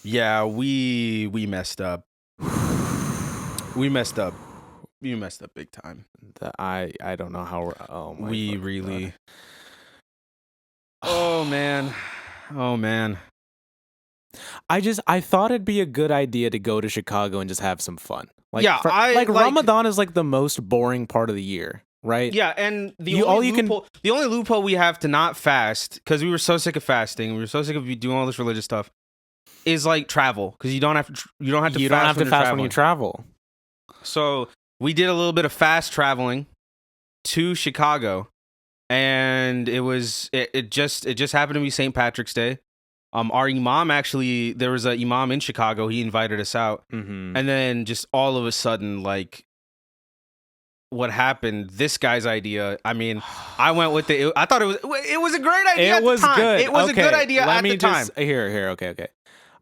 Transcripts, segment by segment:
Yeah, we messed up. We messed up. We messed up big time. I don't know how. Oh my. We fucking really. God. Oh man. Oh man. I thought it'd be a good idea to go to Chicago and just have some fun. Yeah, like Ramadan is like the most boring part of the year, right? Yeah, and the You- all only you can- loophole, the only loophole we have to not fast, because we were so sick of fasting, we were so sick of doing all this religious stuff, is like travel, because you don't have to. You don't have to. You fast don't have when to you're fast when you travel. So we did a little bit of fast traveling to Chicago, and it just happened to be St. Patrick's Day. Our imam actually, there was an imam in Chicago. He invited us out, Mm-hmm. and then just all of a sudden, like, what happened? This guy's idea. I mean, I went with it. I thought it was a great idea. It was at the time. good. It was a good idea Let at me the time. just here.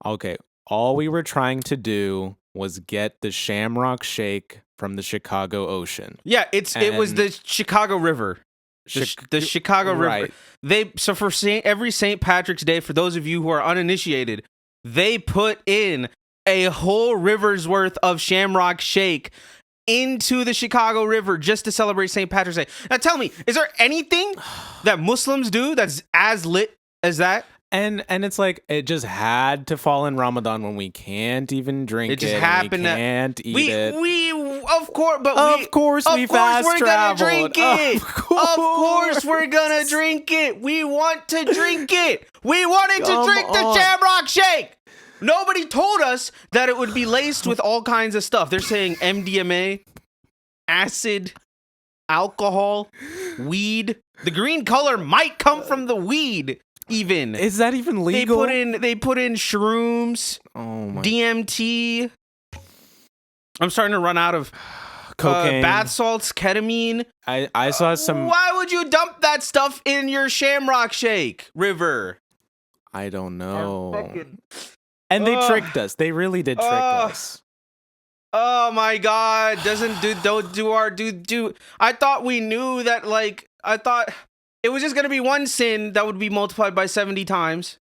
Okay. All we were trying to do was get the Shamrock Shake from the Chicago Ocean. Yeah, it was And- the Chicago River. The Chicago River. Right. So for every St. Patrick's Day, for those of you who are uninitiated, they put in a whole river's worth of Shamrock Shake into the Chicago River just to celebrate St. Patrick's Day. Now tell me, is there anything that Muslims do that's as lit as that? And it's like it just had to fall in Ramadan when we can't even drink it. It just and happened we that- can't eat it. Of course, but Of course we fast we're traveled. gonna drink it. Of course. We're gonna drink it. We want to drink it. We wanted to Come drink the on. Shamrock Shake. Nobody told us that it would be laced with all kinds of stuff. They're saying MDMA, acid, alcohol, weed. The green color might come from the weed. Even Is that even legal? they put in shrooms, Oh my DMT. I'm starting to run out of cocaine. bath salts, ketamine. I saw some. Why would you dump that stuff in your Shamrock Shake river? I don't know. Fucking- And they Ugh. tricked us. They really did trick Ugh. us. Oh my God! Don't do our do. I thought we knew that. Like, I thought it was just gonna be one sin that would be multiplied by 70 times.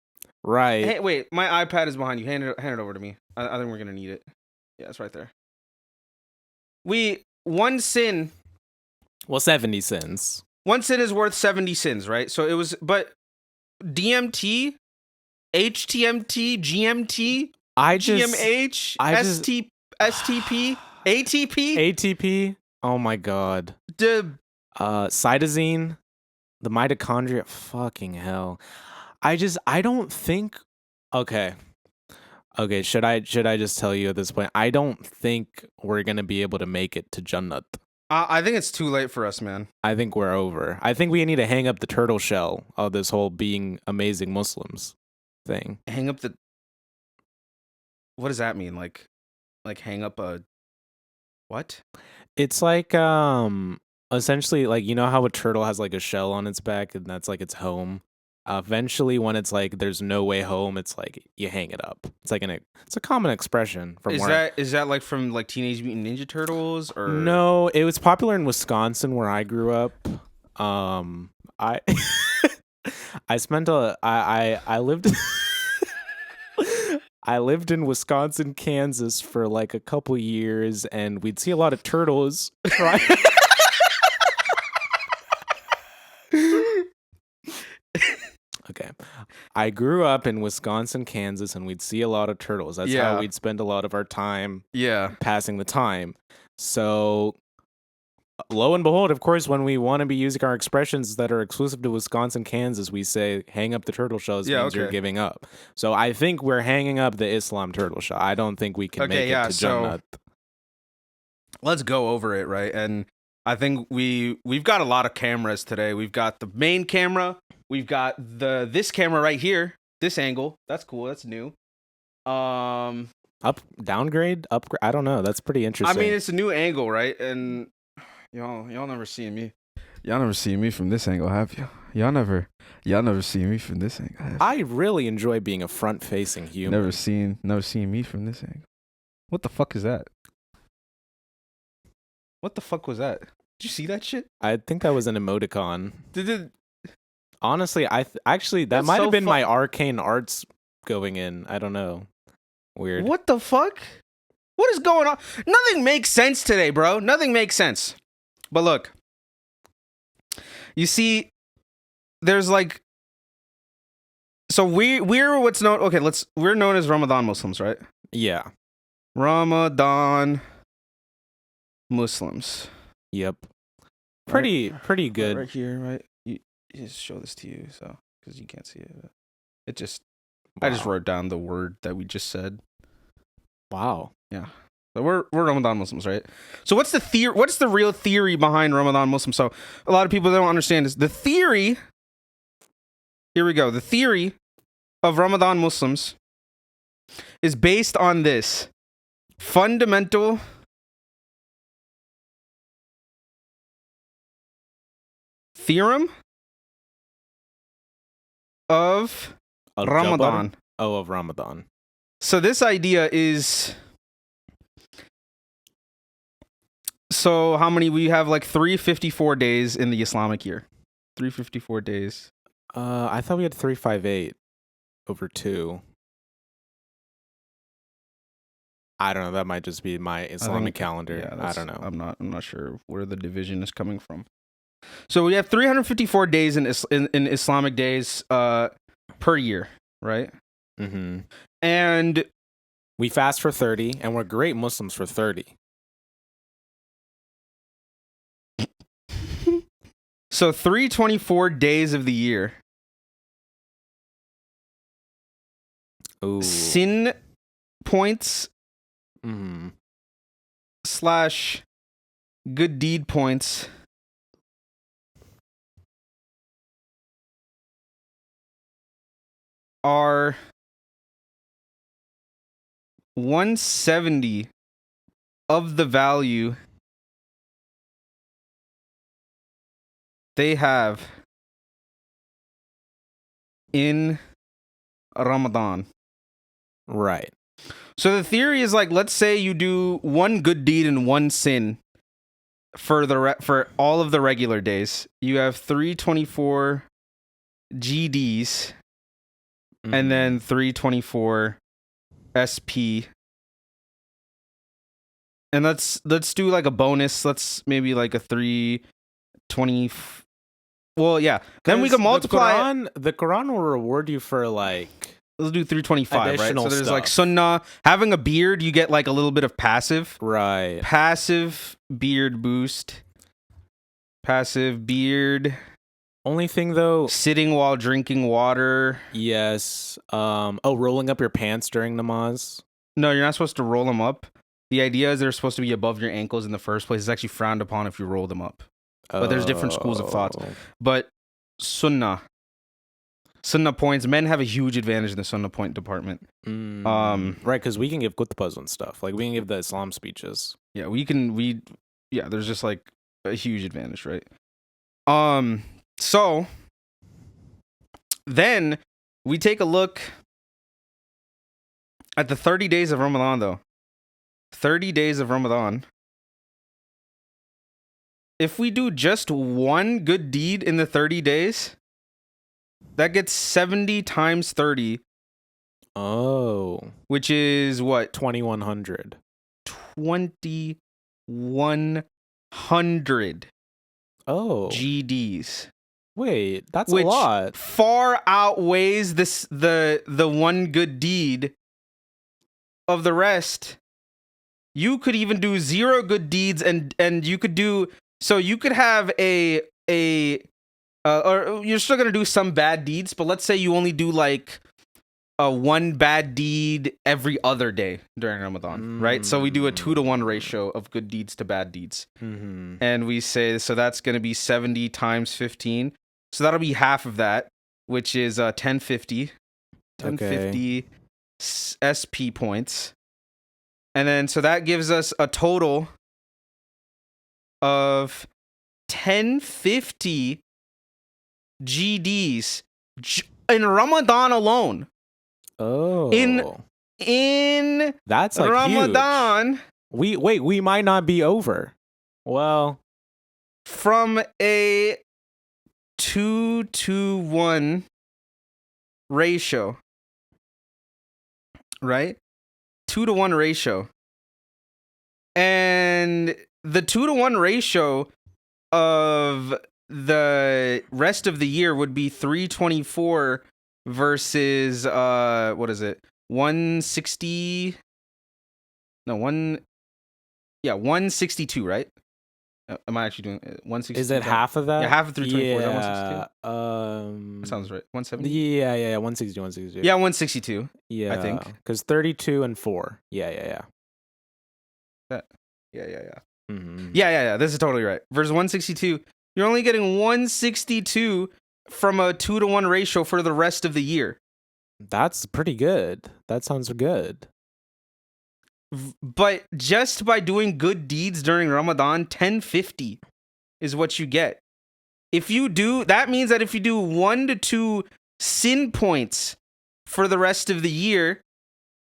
Right. Hey, wait, my iPad is behind you. Hand it over to me. I think we're gonna need it. Yeah, it's right there. One sin Well, 70 cents. is worth 70 sins, right? So it was, but DMT, HTMT, GMT, I just GMH, I just- STP, ATP, ATP. Oh my god. the Cytosine, the mitochondria. Fucking hell. I don't think. Okay. Should I just tell you at this point? I don't think we're gonna be able to make it to Jannat. I think it's too late for us, man. I think we're over. I think we need to hang up the turtle shell of this whole being amazing Muslims thing. Hang up the. What does that mean? Like hang up a. What? It's like essentially like you know how a turtle has like a shell on its back and that's like its home. Eventually, when it's like there's no way home, it's like you hang it up. It's like it's a common expression from Is that like from like Teenage Mutant Ninja Turtles or No, it was popular in Wisconsin where I grew up. I I spent I lived I lived in Wisconsin, Kansas for like a couple years, and we'd see a lot of turtles. Right? Okay. I grew up in Wisconsin, Kansas, and we'd see a lot of turtles. That's Yeah. how we'd spend a lot of our time Yeah. passing the time. So, lo and behold, of course, when we want to be using our expressions that are exclusive to Wisconsin, Kansas, we say hang up the turtle shells Yeah, means you're okay. giving up. So I think we're hanging up the Islam turtle shell. I don't think we can Okay, make yeah, it to so- Jannat. Let's go over it, right? And I think we've got a lot of cameras today. We've got the main camera. We've got this camera right here. This angle. That's cool. That's new. Up, downgrade, upgrade. I don't know. That's pretty I interesting. mean, it's a new angle, right? And y'all never seen me. Y'all never seen me from this angle, have you? Y'all never seen me from this angle. Have you? I really enjoy being a front-facing human. Never seen me from this angle. What the fuck is that? What the fuck was that? Did you see that shit? I think that was an emoticon. Did Honestly, actually that That's might so have been fu- my arcane arts going in. I don't know. Weird. What the fuck? What is going on? Nothing makes sense today, bro. Nothing makes sense. But look, you see, there's like, so we're what's known. Okay, we're known as Ramadan Muslims, right? Yeah. Ramadan Muslims. Yep. Pretty good. Right here, right? You just show this to you, so because you can't see it. It just I just Wow. wrote down the word that we just said. Wow. Yeah. So we're Ramadan Muslims, right? So what's the theory? What's the real theory behind Ramadan Muslims? So a lot of people don't understand this. The theory. Here we go. The theory of Ramadan Muslims is based on this fundamental theorem of Al-Jabr? Ramadan. Oh, of Ramadan. So this idea is, so how many? We have like 354 days in the Islamic year. 354 days. I thought we had 358 over 2. I don't know. That might just be my Islamic calendar. Yeah, I don't know. I'm not sure where the division is coming from. So we have 354 days in Islamic days per year, right? Mm-hmm. And We fast for 30, and we're great Muslims for 30. so 324 days of the year, Ooh. sin points Mm-hmm. / good deed points are 170 of the value they have in Ramadan. Right. So the theory is like, let's say you do one good deed and one sin for for all of the regular days. You have 324 GDs and then 324 SP. And let's do like a bonus. Let's maybe like a 320. Well, yeah. Then we can multiply. The Quran will reward you for like. Let's do 325, right? So Additional there's like stuff. sunnah. Having a beard, you get like a little bit of passive. Right. Passive beard boost. Passive beard. Only thing though. Sitting while drinking water. Yes. Rolling up your pants during namaz. No, you're not supposed to roll them up. The idea is they're supposed to be above your ankles in the first place. It's actually frowned upon if you roll them up. But there's different schools of thoughts. But sunnah points. Men have a huge advantage in the sunnah point department. Right, because we can give khutbahs and stuff. Like we can give the Islam speeches. Yeah, there's just like a huge advantage, right? So then we take a look at the 30 days of Ramadan, though. 30 days of Ramadan. If we do just one good deed in the 30 days, that gets 70 times 30. Oh. Which is what? 2,100. 2,100 Oh. GDs. Wait, that's Which a lot. far outweighs the one good deed of the rest. You could even do 0 good deeds and you could do, so you could have or you're still gonna do some bad deeds, but let's say you only do like a one bad deed every other day during Ramadan, right? So we do a 2-to-1 ratio of good deeds to bad deeds. Mm-hmm. And we say, so that's going to be 70 times 15. So that'll be half of that, which is 1050. 1050 SP points. And then, so that gives us a total of 1050 GDs in Ramadan alone. Oh. In that's like Ramadan. Huge. We might not be over. Well, from a 2-to-1 ratio, right? 2-to-1 ratio. And the 2-to-1 ratio of the rest of the year would be 324 versus what is it? 160 No, 162, right? Am I actually doing 162? Is it half of that? Yeah, half of 324. Is that 162? Yeah. That sounds right. 170? Yeah, 162. Yeah, 162. Yeah, I think. Because 32 and 4. Yeah. Yeah. Mm-hmm. Yeah. This is totally right. Versus 162, you're only getting 162 from a 2-to-1 ratio for the rest of the year. That's pretty good. That sounds good. But just by doing good deeds during Ramadan, 1050 is what you get. If you do, that means that if you do 1 to 2 sin points for the rest of the year,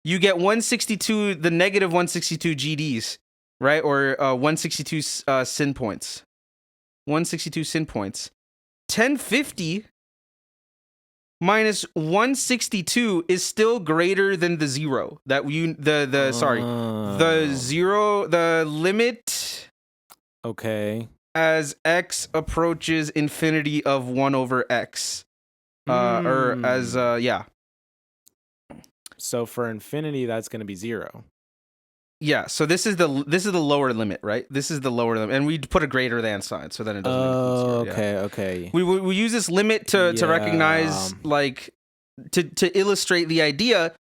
you get 162, the negative 162 GDs, right? Or 162 sin points. 162 sin points. 1050 minus 162 is still greater than the zero that you the zero, the limit. Okay. As x approaches infinity of 1 over x. Or as yeah. So for infinity, that's going to be 0. Yeah, so this is the lower limit, right? This is the lower limit, and we put a greater than sign, so then it doesn't. Oh, make it okay. We use this limit to recognize, like, to illustrate the idea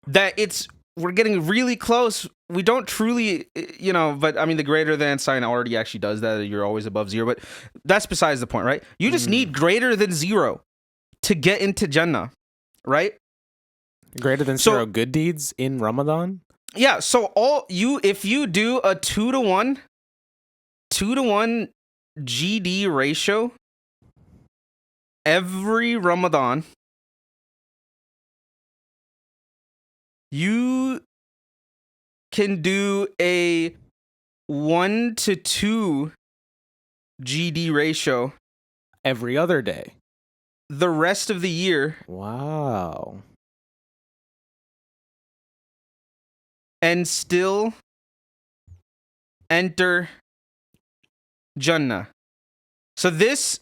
that we're getting really close. We don't truly, but I mean, the greater than sign already actually does that. You're always above 0, but that's besides the point, right? You just need greater than 0 to get into Jannah, right? Greater than 0 good deeds in Ramadan? Yeah, so if you do a 2-to-1 GD ratio every Ramadan, you can do a 1 to 2 GD ratio every other day, the rest of the year. Wow. And still enter Jannah. So this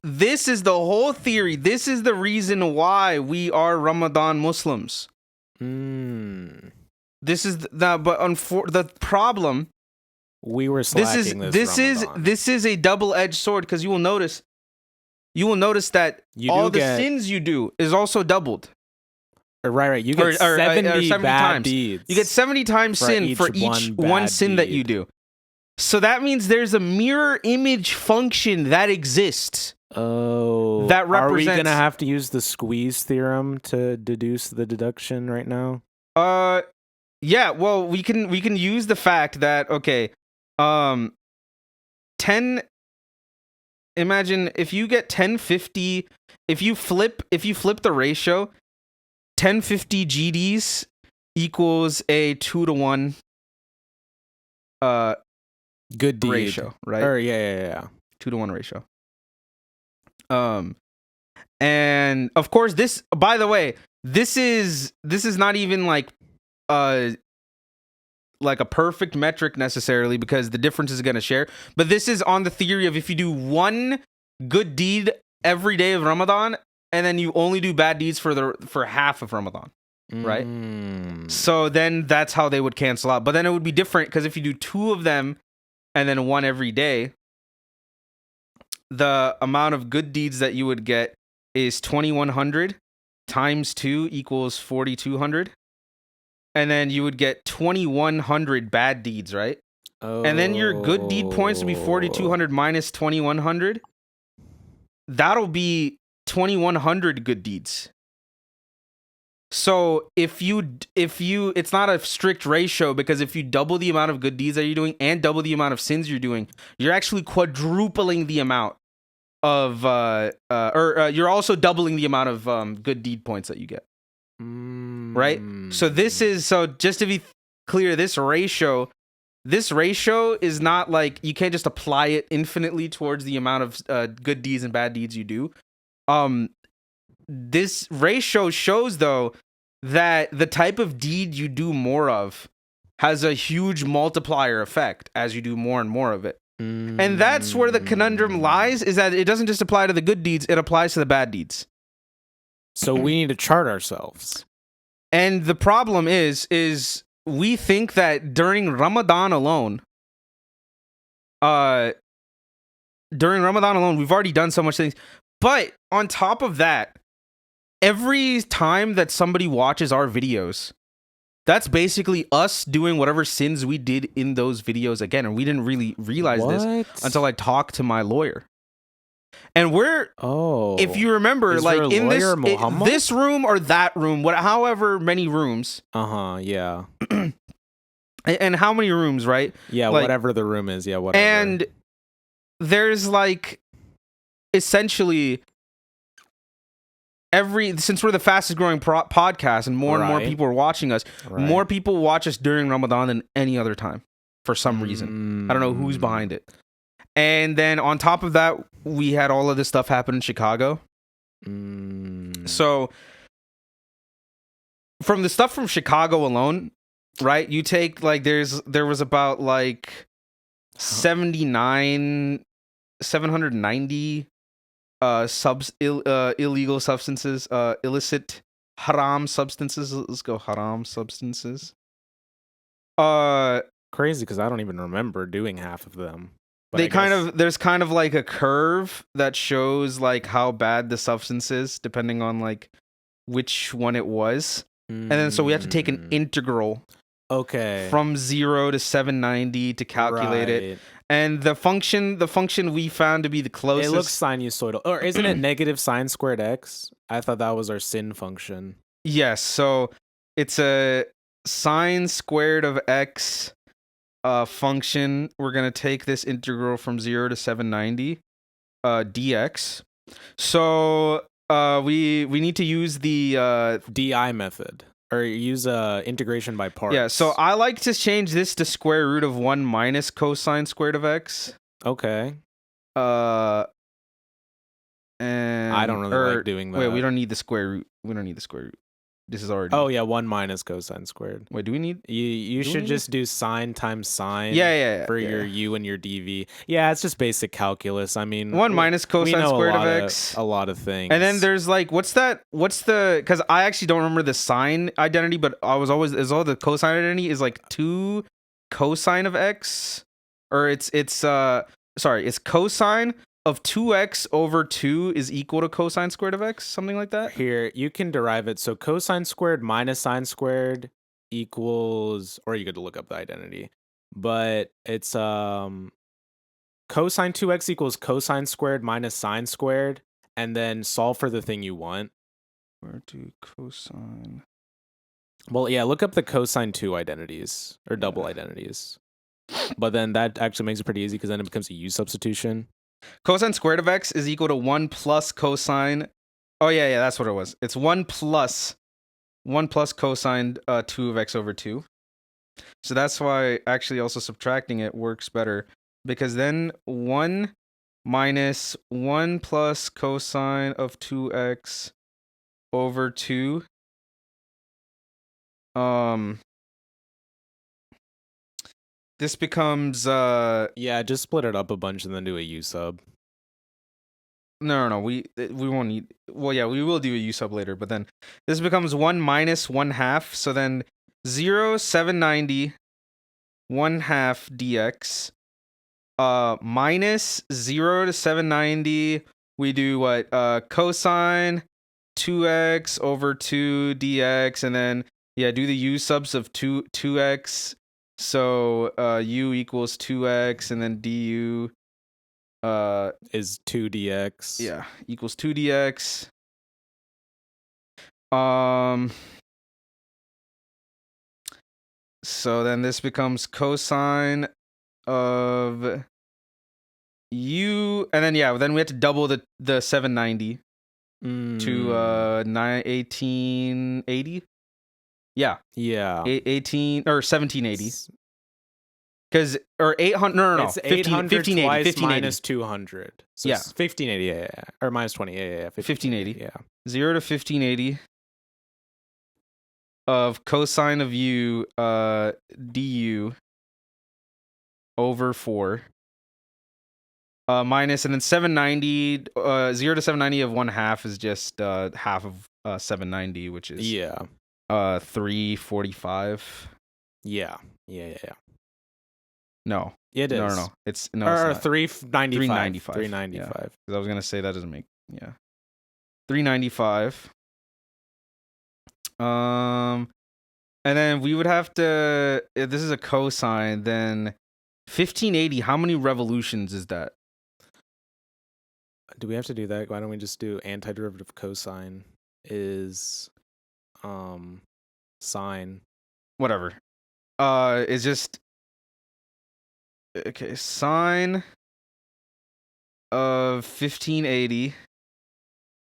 is the whole theory. This is the reason why we are Ramadan Muslims. This is the problem. We were slacking this is a double-edged sword, because you will notice that all the sins you do is also doubled. Right. You get 70 bad times. Deeds. You get 70 times sin for each one sin that you do. So that means there's a mirror image function that exists. Oh. That represents. Are we going to have to use the squeeze theorem to deduce the deduction right now? Yeah, well, we can use the fact that, okay, 10, imagine if you get 1050, if you flip the ratio, 1050 GDs equals a 2-to-1 good deed ratio, right? Or yeah. 2-to-1 ratio. And of course, this, by the way, this is not even like a perfect metric necessarily, because the difference is going to share, but this is on the theory of if you do one good deed every day of Ramadan, and then you only do bad deeds for half of Ramadan, right? So then that's how they would cancel out. But then it would be different, because if you do 2 of them and then 1 every day, the amount of good deeds that you would get is 2100 times 2 equals 4200. And then you would get 2100 bad deeds, right? Oh. And then your good deed points would be 4200 minus 2100. That'll be 2100 good deeds. So if you it's not a strict ratio, because if you double the amount of good deeds that you're doing and double the amount of sins you're doing, you're actually quadrupling the amount of you're also doubling the amount of good deed points that you get. Right? So just to be clear, this ratio is not like, you can't just apply it infinitely towards the amount of good deeds and bad deeds you do. This ratio shows, though, that the type of deed you do more of has a huge multiplier effect as you do more and more of it. And that's where the conundrum lies, is that it doesn't just apply to the good deeds, it applies to the bad deeds. So we need to chart ourselves. And the problem is we think that during Ramadan alone, we've already done so much things. But on top of that, every time that somebody watches our videos, that's basically us doing whatever sins we did in those videos again. And we didn't really realize this until I talked to my lawyer. And if you remember, Is like your in lawyer Muhammad? this room or that room, however many rooms, Yeah. and how many rooms, right? Yeah, Like, whatever the room is. Yeah, whatever. And there's like essentially since we're the fastest growing podcast and more Right. people are watching us, Right. more people watch us during Ramadan than any other time for some reason. I don't know who's behind it. And then on top of that, we had all of this stuff happen in Chicago. So from the stuff from Chicago alone, right? You take like there was about like 790 illegal substances, illicit haram substances. Let's go haram substances. Crazy, because I don't even remember doing half of them. But there's kind of like a curve that shows like how bad the substance is depending on like which one it was. And then so we have to take an integral from 0 to 790 to calculate it. And the function we found to be the closest. It looks sinusoidal. Or isn't it negative sine squared x? I thought that was our sin function. Yes, so it's a sine squared of x function. We're going to take this integral from 0 to 790 dx. So we need to use the DI method. Or use integration by parts. Yeah, so I like to change this to square root of 1 minus cosine squared of x. Okay. And I don't really like doing that. Wait, we don't need the square root. We don't need the square root. This is already. Oh yeah, 1 minus cosine squared. Wait, do we need? You should just do sine times sine. Yeah. For your u and your dv. Yeah, it's just basic calculus. I mean, 1 minus cosine squared of x. A lot of things. And then there's like, what's the? Because I actually don't remember the sine identity, but the cosine identity is like 2 cosine of x, or it's cosine of 2x over 2 is equal to cosine squared of x, something like that. Here, you can derive it. So cosine squared minus sine squared equals, or you could look up the identity, but it's cosine 2x equals cosine squared minus sine squared, and then solve for the thing you want. Where do cosine? Well, yeah, look up the cosine 2 identities, or double identities. But then that actually makes it pretty easy, because then it becomes a u substitution. Cosine squared of x is equal to 1 plus cosine. Oh, yeah, that's what it was. It's 1 plus cosine 2 of x over 2. So that's why actually also subtracting it works better, because then 1 minus 1 plus cosine of 2x over 2. This becomes yeah, just split it up a bunch and then do a u sub. No, we won't need. Well, yeah, we will do a u sub later, but then this becomes 1 minus 1/2. So then 0 790 1/2 dx minus 0 to 790. We do what? Cosine 2x over 2 dx, and then do the u subs of 2x. So u equals 2x, and then du is 2 dx. Yeah, equals 2 dx. So then this becomes cosine of u, and then then we have to double the 790 to 1880. Yeah. 18 or 1780. Because, or 800, no. It's 800 1580, twice 1580. minus 200. So Yeah. it's 1580, yeah. Or minus 20, yeah. 1580. Yeah. 0 to 1580. of cosine of u du over 4 minus, and then 790 0 to 790 of 1/2 is just half of 790, which is 345. Yeah. No, It is. no. It's Or not. 395. 395. Yeah. 'Cause I was gonna say that doesn't make 395. And then we would have to, if this is a cosine, then 1580. How many revolutions is that? Do we have to do that? Why don't we just do antiderivative cosine is sine? Whatever. It's just okay. Sine of 1580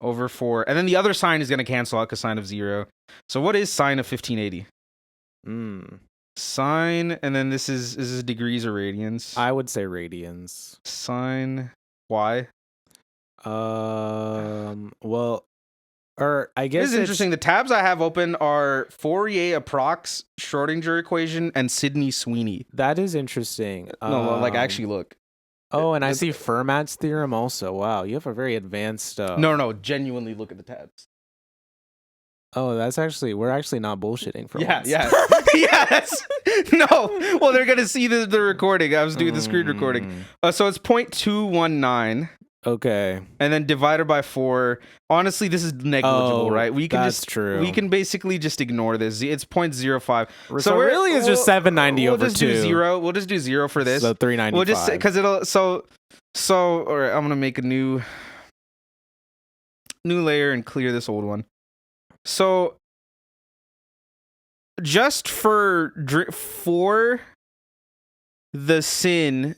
over 4, and then the other sign is gonna cancel out cosine of 0. So what is sine of 1580? Sine, and then this is degrees or radians? I would say radians. Sine y. Well, or I guess This is interesting. The tabs I have open are Fourier approx, Schrodinger equation, and Sidney Sweeney. That is interesting. No, like actually look. Oh, and I see Fermat's theorem also. Wow, you have a very advanced. No, genuinely look at the tabs. Oh, we're actually not bullshitting for once. Yeah. Yes. No. Well, they're gonna see the recording. I was doing the screen recording. So it's 0.219. Okay. And then divided by 4. Honestly, this is negligible, right? We can true. We can basically just ignore this. It's 0.05. So really, it's just 790 over 2. We'll just do 0 for this. So 395. We'll just because it'll so. All right, I'm gonna make a new layer and clear this old one. So just for the sin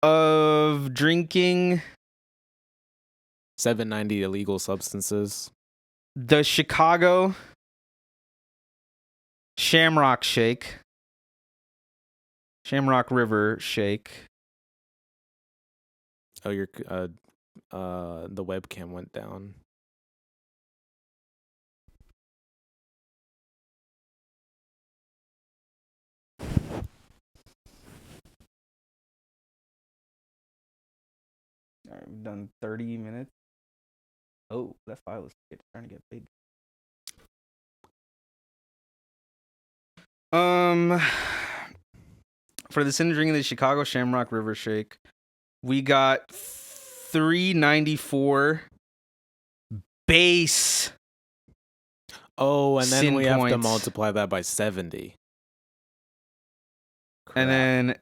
of drinking 790 illegal substances, the Chicago Shamrock River Shake. Oh, your the webcam went down. All right, we've done 30 minutes. Oh, that file is trying to get big. For the sin drinking the Chicago Shamrock River Shake, we got 394 base. Oh, and then sin we have to points. multiply that by 70. Crap. And then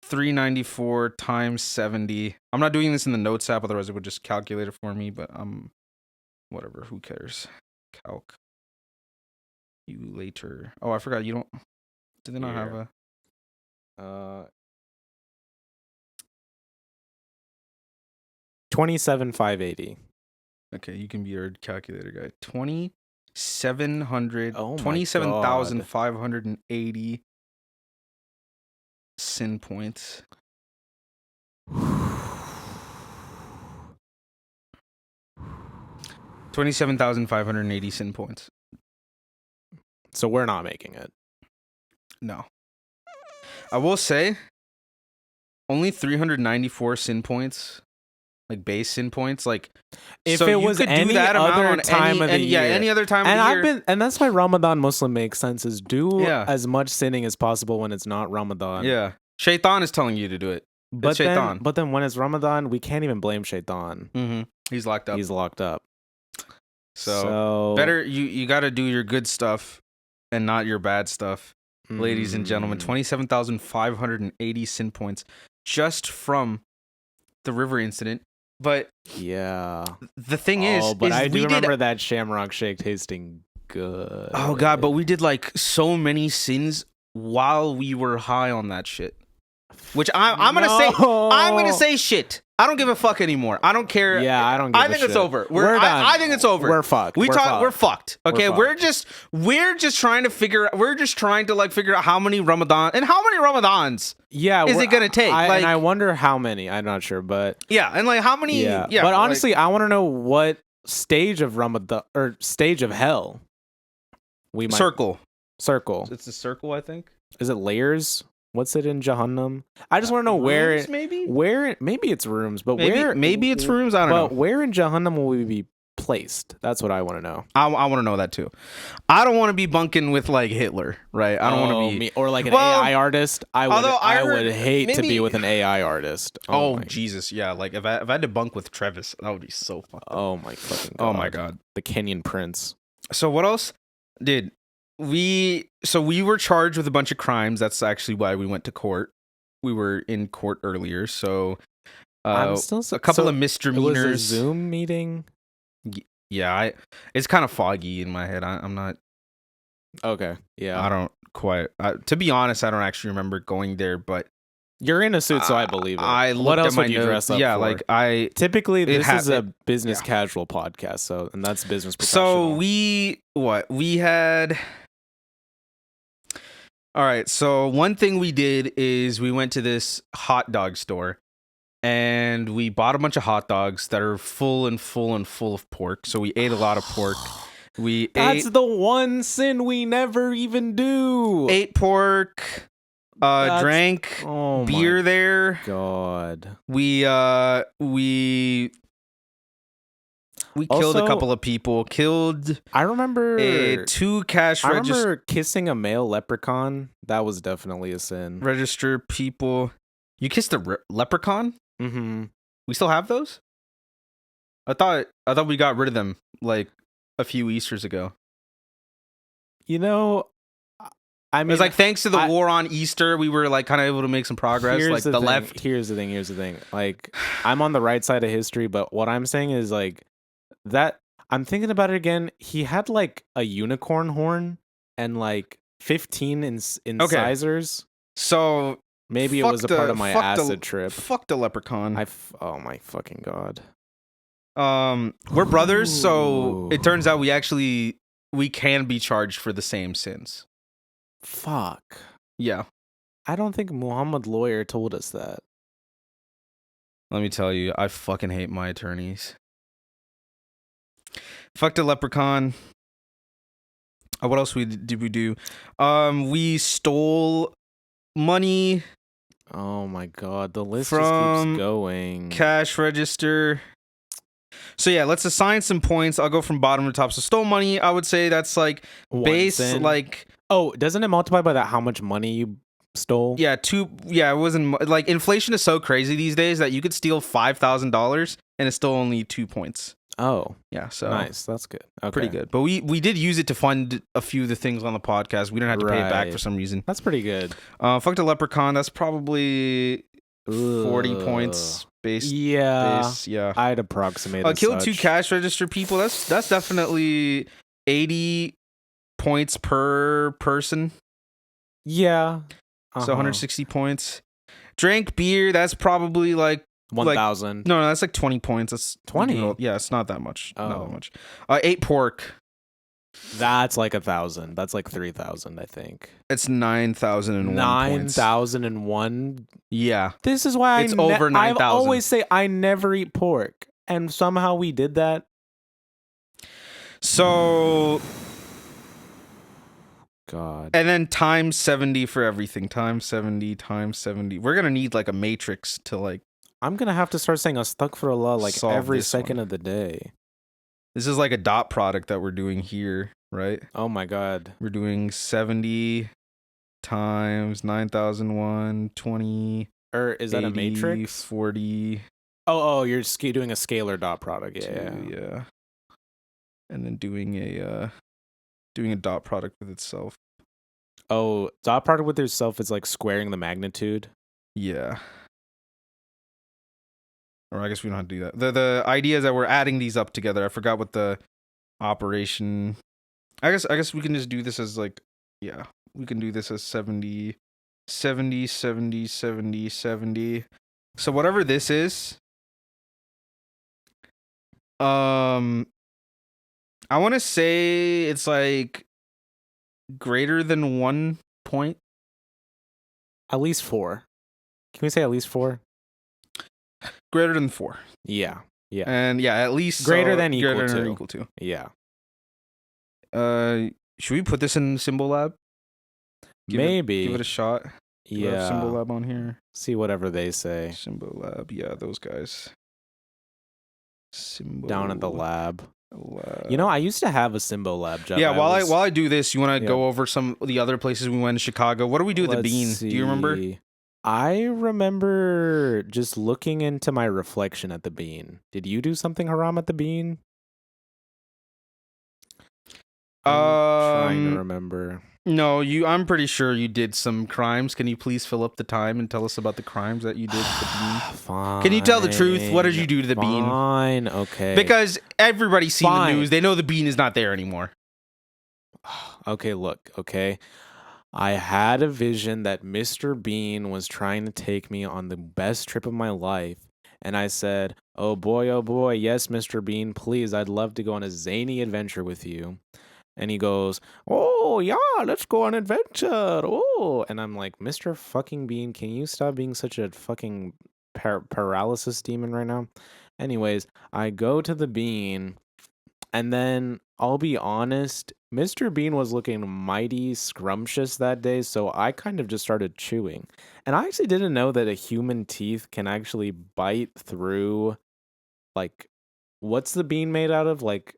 394 times 70. I'm not doing this in the notes app, otherwise it would just calculate it for me, but whatever, who cares? Calc. You later. Oh, I forgot, you don't. Do they not have a 27,580. Okay, you can be your calculator guy. 2700 Oh my 27,580 sin points. 27,580 sin points. So we're not making it. No. I will say only 394 sin points. Like base sin points, like if so it you was could do any that amount other on time of the year, any other time and of the year. and that's why Ramadan Muslim makes sense. Is do Yeah. as much sinning as possible when it's not Ramadan. Yeah, Shaitan is telling you to do it. but Shaitan. then when it's Ramadan, we can't even blame Shaitan. Mm-hmm. He's locked up. He's locked up. So better you got to do your good stuff and not your bad stuff, ladies and gentlemen. 27,580 sin points just from the river incident. But yeah, the thing is, but I do we remember that Shamrock Shake tasting good. Oh god, but we did like so many sins while we were high on that shit. Which I'm gonna say shit. I don't give a fuck anymore. I don't care. Yeah, I don't give a think shit. it's over. We're done. I think it's over. We're fucked. We're fucked. Okay, We're we're just trying to figure out how many Ramadans is it gonna take? And I wonder how many. I'm not sure, but yeah, and like how many? Yeah, Yeah, but honestly, I want to know what stage of Ramadan or stage of hell We might Circle. circle. It's a circle, I think. Is it layers? What's it in Jahannam? I just want to know Rooms, maybe. maybe it's rooms, but Maybe it's rooms. I don't know. But where in Jahannam will we be placed? That's what I want to know. I want to know that too. I don't want to be bunking with like Hitler, right? I don't want to be or like an Well, AI artist. I would hate to be maybe- with an AI artist. Oh my, Jesus, yeah. Like if I had to bunk with Travis, that would be so fucked up. oh my fucking god. Oh my god. The Kenyan prince. So what else did we were charged with a bunch of crimes. That's actually why we went to court. We were in court earlier. So I'm still a couple of It was a misdemeanors. Zoom meeting. Yeah, it's kind of foggy in my head. I'm not. Okay. Yeah. I don't quite. To be honest, I don't actually remember going there. But You're in a suit, so I believe it. I What looked else at my would you notes. dress up Yeah, for? like I. Typically, this is a business yeah. casual podcast, and that's business professional. So we had. All right. So one thing we did is we went to this hot dog store, and we bought a bunch of hot dogs that are full of pork. So we ate a lot of pork. That's the one sin we never even do. ate pork. Drank Oh beer my there. god. We killed a Also, couple of people. Killed I remember 2 cash I register remember kissing a male leprechaun. That was definitely a sin. register people. You kissed a leprechaun? Mm-hmm. We still have those? I thought we got rid of them like a few Easters ago. You know, I mean, It's like thanks to the war on Easter, we were like kind of able to make some progress. Like the left. Here's the thing. Like, I'm on the right side of history, but what I'm saying is like that. I'm thinking about it again. He had like a unicorn horn and like 15 incisors. So Maybe it fuck was a part of my fuck the- acid trip. Fuck the leprechaun. Oh my fucking god. We're brothers, so Ooh. it turns out we can be charged for the same sins. Fuck. Yeah. I don't think Muhammad Lawyer told us that. Let me tell you, I fucking hate my attorneys. Fuck the leprechaun. What else did we do? We stole money, Oh my god, the list From just keeps going. cash register. So yeah, let's assign some points. I'll go from bottom to top. So stole money, I would say that's like One base, sin. like Oh, doesn't it multiply by that how much money you stole? yeah, it wasn't like inflation is so crazy these days that you could steal $5,000 and it's still only 2 points. Oh, Yeah, so nice. That's good. Okay. pretty good. But we did use it to fund a few of the things on the podcast. We didn't have to pay it back Right. for some reason. That's pretty good. Fuck the leprechaun. That's probably 40 Ugh. points base. Yeah. Base, yeah. I'd approximate. Kill 2 cash register people. That's definitely 80 points per person. Yeah. So 160 points. Drank beer. That's probably like 1,000. no, that's like 20 points. That's 20? Yeah, it's not that much. Not Oh. that much. 8 pork. That's like 1,000. That's like 3,000, I think. It's 9,001 points. 9,001. Yeah. This is why It's over I 9,000. always say I never eat pork, and somehow we did that. So God. and then times 70 for everything. Times 70. We're gonna need like a matrix to like. I'm gonna have to start saying astaghfirullah like Solve every this second one. of the day. This is like a dot product that we're doing here, right? Oh my god. We're doing 70 times 9,001, 20. Or is that a 80, matrix? 40. Oh, you're doing a scalar dot product. Yeah. Yeah. And then doing a dot product with itself. Oh, dot product with itself is like squaring the magnitude. Yeah. Or I guess we don't have to do that. The idea is that we're adding these up together. I forgot what the operation. I guess we can just do this as like, yeah, we can do this as 70. So whatever this is, I want to say it's like greater than 1 point. At least 4. Can we say at least 4? Greater than 4. Yeah. And yeah, at least Greater than equal greater to. than or equal to. Yeah. Should we put this in Symbol Lab? Maybe. Give it a shot. Yeah. Symbol Lab on here. See whatever they say. Symbol Lab. Yeah, those guys. Symbol Down at the lab. Lab. You know, I used to have a Symbol Lab job. Yeah, while I do this, you want to Yeah. go over some of the other places we went in Chicago. What do we do with the Bean? Do you remember? I remember just looking into my reflection at the Bean. Did you do something haram at the Bean? I'm trying to remember. No, I'm pretty sure you did some crimes. Can you please fill up the time and tell us about the crimes that you did to the Bean? Fine. Can you tell the truth? What did you do to the Bean? Fine, okay. Because everybody's seen Fine. the news. They know the Bean is not there anymore. Okay, look, okay. I had a vision that Mr. Bean was trying to take me on the best trip of my life. And I said, oh boy, yes, Mr. Bean, please, I'd love to go on a zany adventure with you. And he goes, oh, yeah, let's go on an adventure. Oh, and I'm like, Mr. fucking Bean, can you stop being such a fucking paralysis demon right now? Anyways, I go to the Bean, and then I'll be honest, Mr. Bean was looking mighty scrumptious that day, so I kind of just started chewing. And I actually didn't know that a human teeth can actually bite through, like, what's the bean made out of? Like,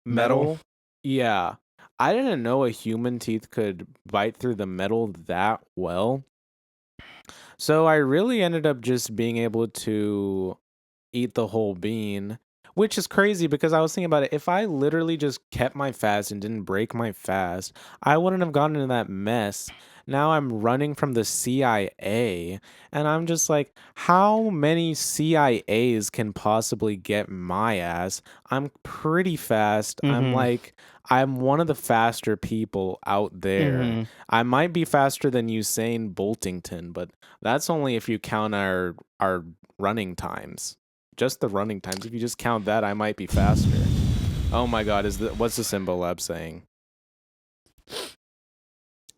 metal? Yeah. I didn't know a human teeth could bite through the metal that well. So I really ended up just being able to eat the whole bean, which is crazy because I was thinking about it. If I literally just kept my fast and didn't break my fast, I wouldn't have gotten into that mess. Now I'm running from the CIA, and I'm just like, how many CIAs can possibly get my ass? I'm pretty fast. I'm one of the faster people out there. I might be faster than Usain Boltington, but that's only if you count our running times. Just the running times. If you just count that, I might be faster. Oh my god, what's the Symbol Lab saying?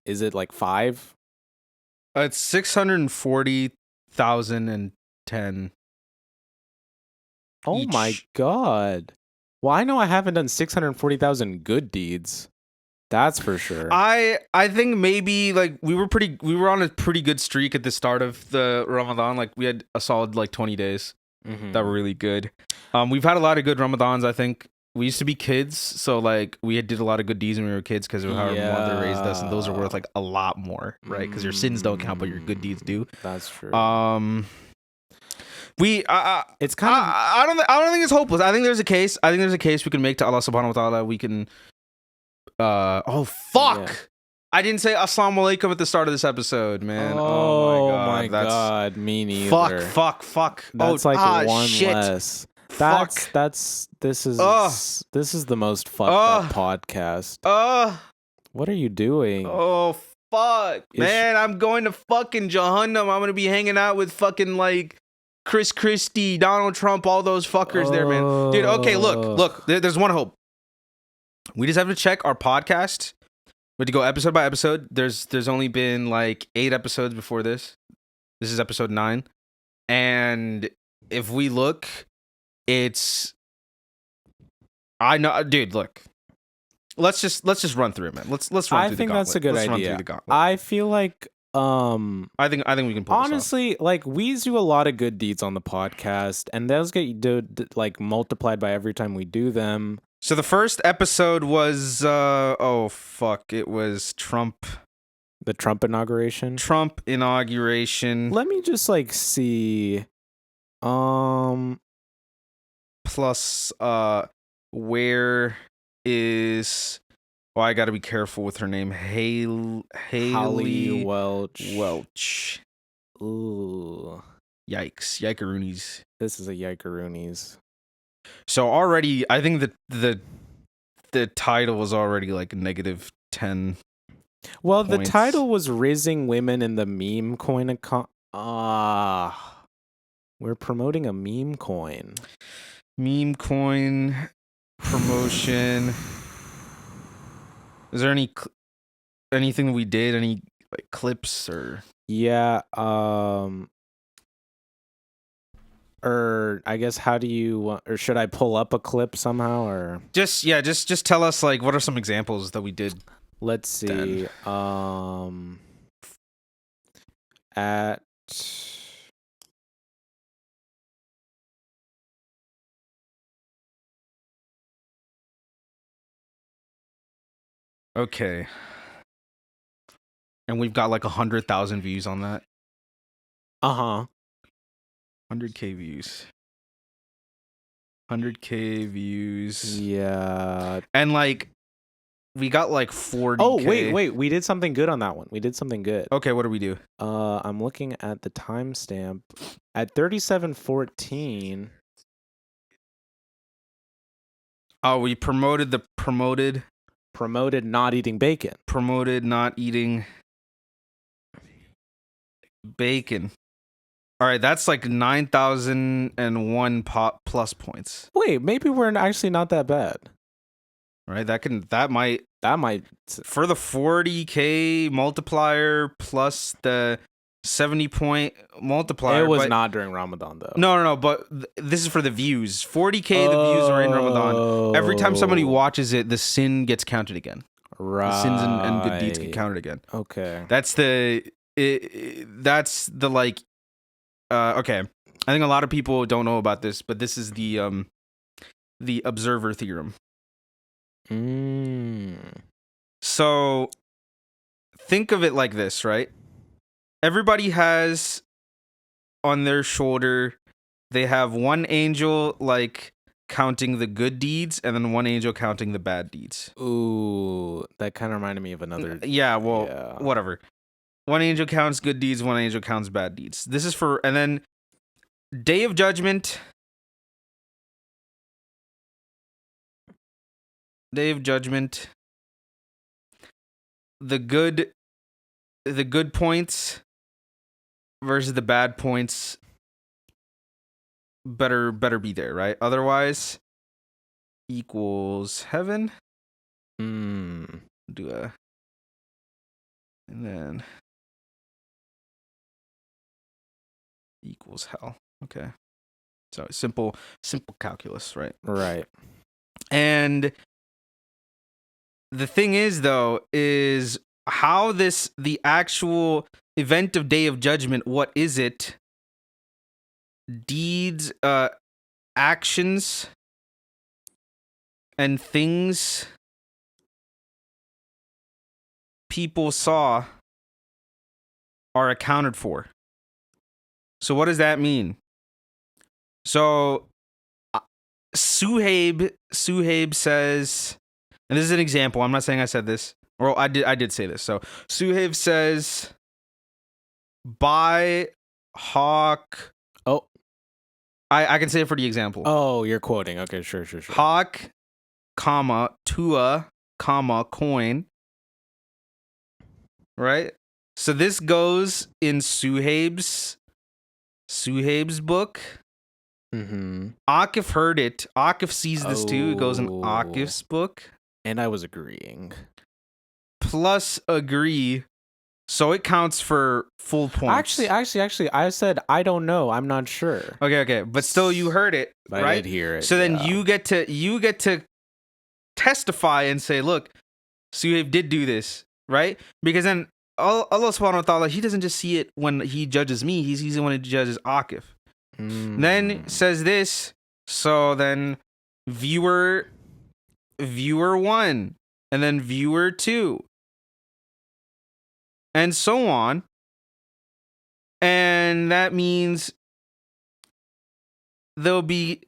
Is it like 5? It's 640,010. Oh my each. god. Well, I know I haven't done 640,000 good deeds. That's for sure. I think maybe like we were on a pretty good streak at the start of the Ramadan. Like we had a solid like 20 days that were really good. We've had a lot of good Ramadans, I think. We used to be kids, so like we did a lot of good deeds when we were kids because of how our mother raised us, and those are worth like a lot more, right? Because your sins don't count, but your good deeds do. That's true. It's kind of. I don't think it's hopeless. I think there's a case. I think there's a case we can make to Allah Subhanahu wa Taala. We can. Oh fuck! Yeah. I didn't say Assalamu alaikum at the start of this episode, man. Oh my god, me neither. Fuck. That's one shit. less. This is the most fucked up podcast. What are you doing? Oh fuck, man! I'm going to fucking Jahannam. I'm gonna be hanging out with fucking like Chris Christie, Donald Trump, all those fuckers there, man. Dude, okay, look. There's one hope. We just have to check our podcast. We have to go episode by episode. There's only been like 8 episodes before this. This is episode 9, and if we look. I know, dude. Look, let's just run through it, man. Let's run through the gauntlet. I think that's a good idea. Run through the gauntlet. I feel like I think we can pull honestly this off. like we do a lot of good deeds on the podcast, and those get like multiplied by every time we do them. So the first episode was it was Trump. The Trump inauguration. Let me just like see. Plus, where is? Well, I got to be careful with her name. Haley Welch. Ooh, yikes! Yikeroonies. This is a yikeroonies. So already, I think that the title was already like -10. Well, points. The title was "Raising Women in the Meme Coin." We're promoting a meme coin. Meme coin promotion. Is there anything we did? Any like clips or? Yeah. Or I guess how do you or should I pull up a clip somehow or? Just tell us like what are some examples that we did. Let's see. At Okay. And we've got like 100,000 views on that. 100K views. 100K views. Yeah. And like we got like 40K. Oh, wait. We did something good on that one. We did something good. Okay, what do we do? I'm looking at the timestamp at 37:14. Oh, we promoted not eating bacon. Promoted not eating bacon. All right, that's like 9,001 plus points. Wait, maybe we're actually not that bad. Right, that might for the 40K multiplier plus the 70-point multiplier. It was not during Ramadan though. No, but this is for the views. 40K the views are in Ramadan. Every time somebody watches it, the sin gets counted again. Right. The sins and good deeds get counted again. Okay. That's the like okay. I think a lot of people don't know about this, but this is the observer theorem. So think of it like this, right? Everybody has on their shoulder, they have one angel like counting the good deeds and then one angel counting the bad deeds. Ooh, that kind of reminded me of another. Yeah, whatever. One angel counts good deeds, one angel counts bad deeds. This is for, and then Day of Judgment. Day of Judgment. The good points versus the bad points better be there, right? Otherwise equals heaven. Do a and then equals hell. Okay. So simple calculus, right? Right. And the thing is though is how the actual event of Day of Judgment, what is it? Deeds, actions and things people saw are accounted for. So what does that mean? So Suhaib says, and this is an example, I'm not saying I said this, or I did say this. So Suhaib says, buy Hawk. Oh, I can say it for the example. Oh, you're quoting. Okay, sure. Hawk, Tua, coin. Right? So this goes in Suhaib's book. Akif heard it. Akif sees this too. It goes in Akif's book. And I was agreeing. Plus agree. So it counts for full points. Actually, I said I don't know. I'm not sure. Okay. But still you heard it, but right? I did hear it. So then you get to testify and say, look, Suhaib did do this, right? Because then Allah subhanahu wa ta'ala, he doesn't just see it when he judges me, he sees it when he judges Akif. Then says this, so then viewer 1, and then viewer 2, and so on. And that means there'll be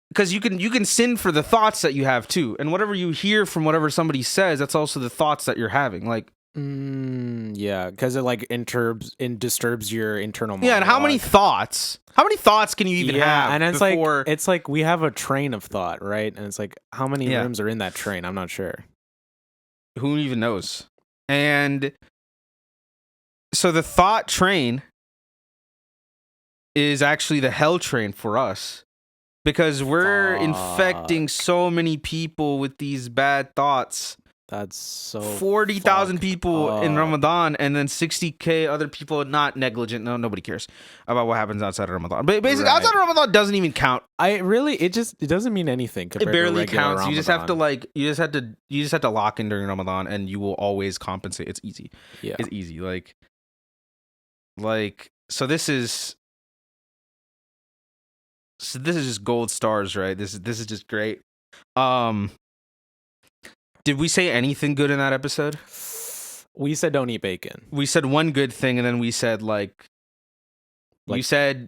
because you can sin for the thoughts that you have too, and whatever you hear from whatever somebody says, that's also the thoughts that you're having. Like, yeah, because it like disturbs your internal monologue. Yeah, and how many thoughts can you even have? And it's like we have a train of thought, right? And it's like how many rooms are in that train? I'm not sure. Who even knows? And so the thought train is actually the hell train for us. Because we're infecting so many people with these bad thoughts That's so 40,000 fucked people in up. Ramadan, and then 60K other people not negligent. No, nobody cares about what happens outside of Ramadan. But basically, Right. outside of Ramadan doesn't even count. It doesn't mean anything It compared to barely regular counts. You just have to Ramadan. you just have to lock in during Ramadan, and you will always compensate. It's easy. Yeah. It's easy. So this is just gold stars, right? This is just great. Did we say anything good in that episode? We said don't eat bacon. We said one good thing, and then we said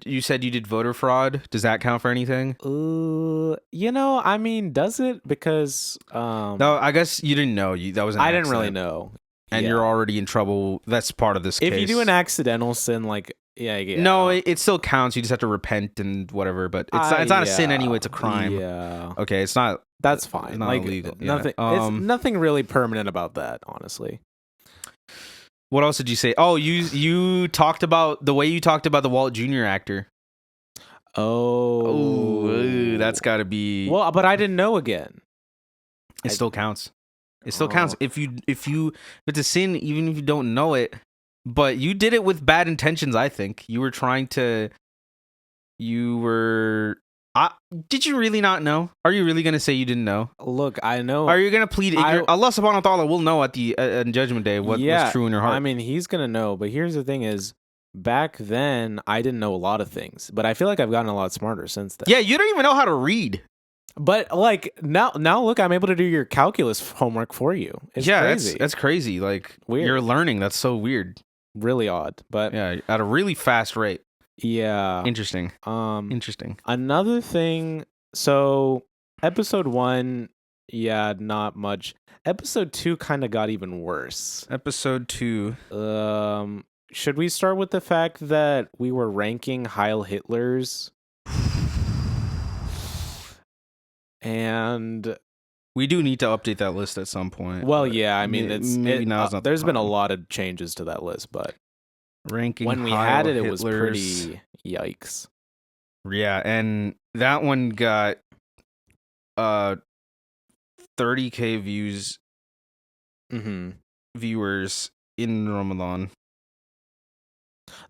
you said you did voter fraud. Does that count for anything? I mean, does it? Because No, I guess you didn't know. That was an I didn't really accident, know. and Yeah. you're already in trouble. That's part of this If case. you do an accidental sin, No, it still counts. You just have to repent and whatever. But it's not a sin anyway. It's a crime. Yeah, Okay, it's not. that's fine. It's not illegal. Yeah. Nothing. It's nothing really permanent about that, honestly. What else did you say? Oh, you talked about the way you talked about the Walt Jr. actor. Oh, That's got to be. well, but I didn't know again. It still counts. It still counts if it's a sin, even if you don't know it. But you did it with bad intentions. I think you were trying to. Did you really not know? Are you really gonna say you didn't know? Look, I know. Are you gonna plead ignorant? Allah subhanahu wa ta'ala will know at the judgment day what's true in your heart. I mean, he's gonna know. But here's the thing: is back then I didn't know a lot of things, but I feel like I've gotten a lot smarter since then. Yeah, you don't even know how to read. But now look, I'm able to do your calculus homework for you. It's crazy. That's crazy. Like Weird. You're learning. That's so weird. Really odd, but Yeah, at a really fast rate. yeah. Interesting. Interesting. Another thing. So episode 1, yeah, not much. Episode 2 kind of got even worse. Episode 2. Should we start with the fact that we were ranking Heil Hitlers? And we do need to update that list at some point. Well, yeah, I mean, maybe now's not the there's been a time. lot of changes to that list, but ranking when we Heil had it, it Hitlers. was pretty yikes. Yeah, and that one got 30K views, viewers in Ramadan.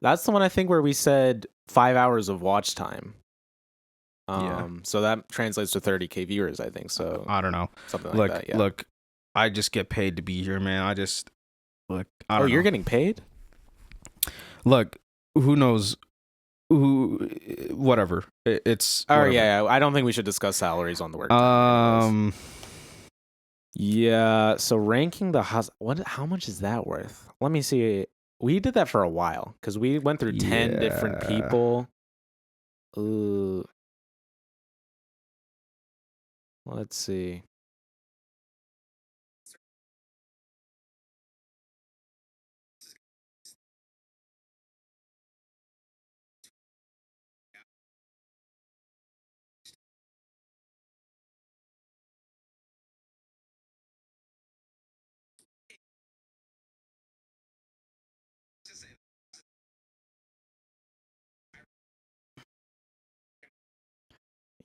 That's the one I think where we said 5 hours of watch time. Yeah. So that translates to 30K viewers, I think. So I don't know. something like that. Yeah. Look, I just get paid to be here, man. I don't know. You're getting paid? Look, who knows? Whatever. It's. Oh whatever. yeah. I don't think we should discuss salaries on the work. Yeah. So ranking the how much is that worth? Let me see. We did that for a while because we went through 10 different people. Let's see.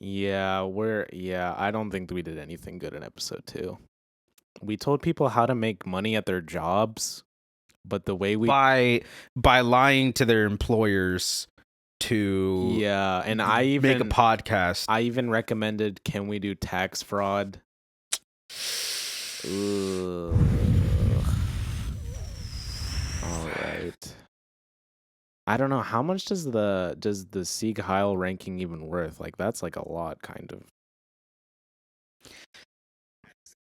Yeah, I don't think we did anything good in episode 2. We told people how to make money at their jobs, but the way we by lying to their employers to and I even make a podcast. I even recommended, can we do tax fraud? Ugh. All right. I don't know, how much does the Sieg Heil ranking even worth? Like, that's like a lot, kind of.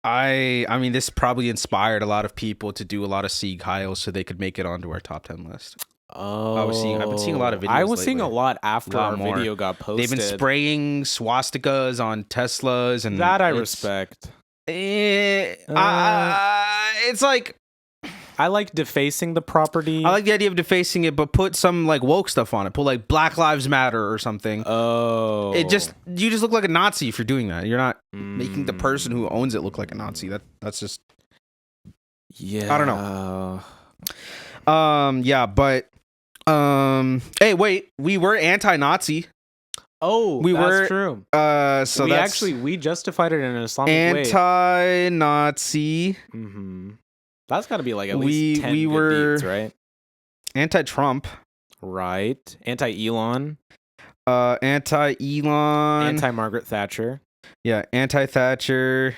I mean, this probably inspired a lot of people to do a lot of Sieg Heil so they could make it onto our top 10 list. Oh, I've been seeing a lot of videos. I was seeing a lately. lot after Lot our more. video got posted. They've been spraying swastikas on Teslas, and that I it's- respect. it's like I like defacing the property. I like the idea of defacing it, but put some like woke stuff on it. Put like Black Lives Matter or something. Oh, You just look like a Nazi if you're doing that. You're not making the person who owns it look like a Nazi. That's just yeah. I don't know. Yeah, but hey, wait, we were anti-Nazi. Oh, We that's were- true. So we that's we justified it in an Islamic way. anti-Nazi, Mm-hmm. That's got to be like at We- least 10 we good were- deeds, right? Right. anti-Trump, Anti-Elon. anti-Elon, Anti-Margaret Thatcher. anti-Thatcher.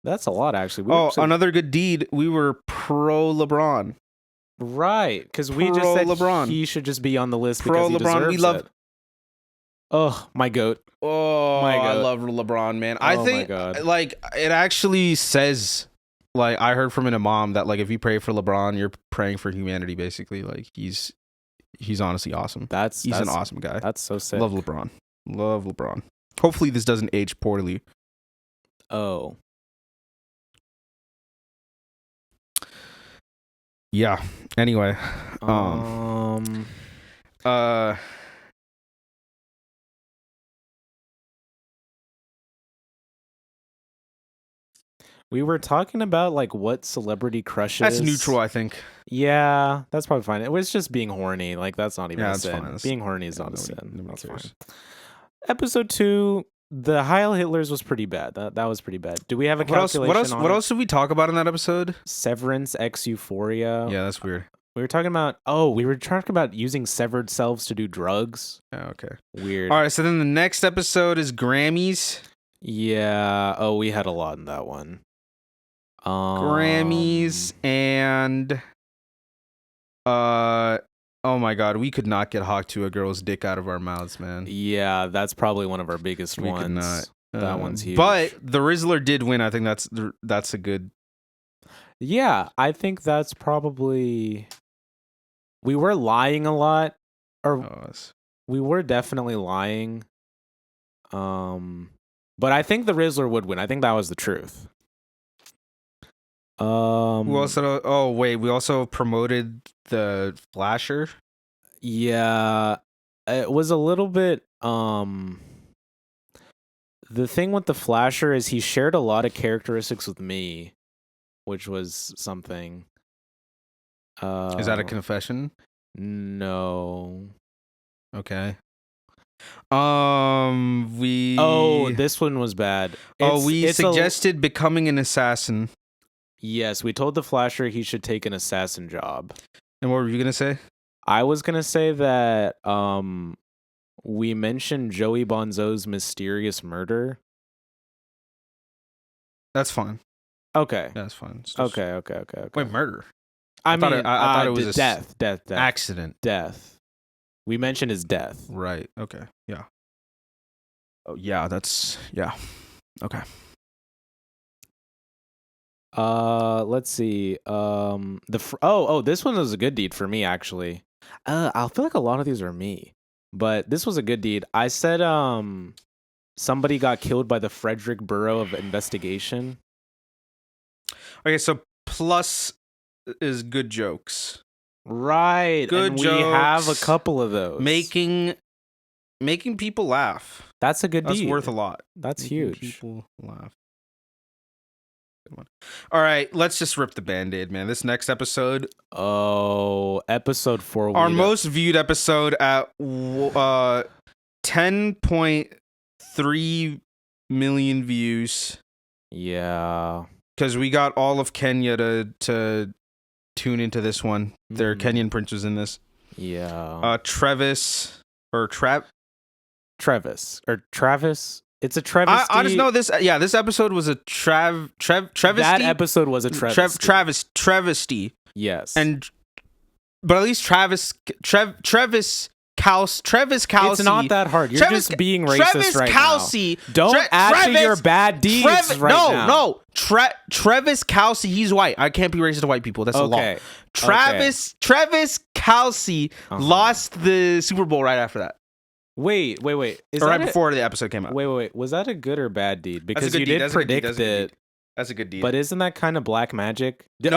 That's a lot, actually. We Oh, actually- another good deed. We were pro-LeBron. right, because we just said Pro-LeBron. he should just be on the list Pro because he LeBron. We deserves love- it. Oh, my goat. Oh, My I God. love LeBron, man. Oh I my think God. like it actually says, like, I heard from an imam that like if you pray for LeBron, you're praying for humanity. Basically, like he's honestly awesome. That's He's an awesome guy. That's so sick. Love LeBron. Love LeBron. Hopefully this doesn't age poorly. Oh, Yeah. Anyway, uh, we were talking about like what celebrity crushes. that's neutral, I think. Yeah, that's probably fine. It was just being horny. Like that's not even Yeah, a that's sin. fine. That's- Being horny is not a Nobody- sin. nobody That's cares. fine. Episode 2, the Heil Hitlers was pretty bad. That was pretty bad. Do we have a What else? calculation What else? on What it? else did we talk about in that episode? Severance X Euphoria. Yeah, that's weird. We were talking about we were talking about using severed selves to do drugs. Yeah, okay. Weird. All right. So then the next episode is Grammys. Yeah. Oh, we had a lot in that one. Grammys and oh my god, we could not get Hawk to a girl's dick out of our mouths, man. Yeah, that's probably one of our biggest We ones. could not. That one's huge. But the Rizzler did win. I think that's a good. Yeah, I think that's probably. We were lying a lot, or we were definitely lying. But I think the Rizzler would win. I think that was the truth. We also we also promoted the Flasher. Yeah, it was a little bit the thing with the Flasher is he shared a lot of characteristics with me, which was something. Is that a confession? No. Okay. This one was bad. We It's suggested becoming an assassin. yes, we told the Flasher he should take an assassin job. And what were you gonna say? I was gonna say that we mentioned Joey Bonzo's mysterious murder. That's fine. Okay. That's fine. It's just- Okay. Wait, murder. I thought mean, it- I thought it was a death. Accident. Death. We mentioned his death. Right. Okay. Yeah. Oh yeah. Yeah. Okay. Let's see. This one was a good deed for me actually. I feel like a lot of these are me, but this was a good deed. I said somebody got killed by the Frederick Bureau of Investigation. Okay. So plus is good jokes. Right. Good and we have a jokes. couple of those. Making people laugh. That's a good That's deed. worth a lot. That's Making huge. People laugh. Good one. All right, let's just rip the Band-Aid, man. This next episode, Oh, episode 4. our most viewed episode at 10.3 million views, Yeah. because we got all of Kenya to tune into this one. Their Mhm. Kenyan prince was in this. Yeah. Travis or Travis. It's a travesty. I just know this. Yeah, this episode was a travesty. That episode was a travesty. Travesty. Yes. But at least Travis Kelce. It's not that hard. You're Travis- just being racist Travis right Kelce. now. Don't add to your bad deeds right now. No. Travis Kelce, he's white. I can't be racist to white people. That's the law. Okay. Travis Kelce lost the Super Bowl right after that. Wait. Is Or right that before the episode came out. Wait. Was that a good or bad deed? Because good you deed. did That's a good deed. predict That's a good it. deed. That's a good deed. But isn't that kind of black magic? No.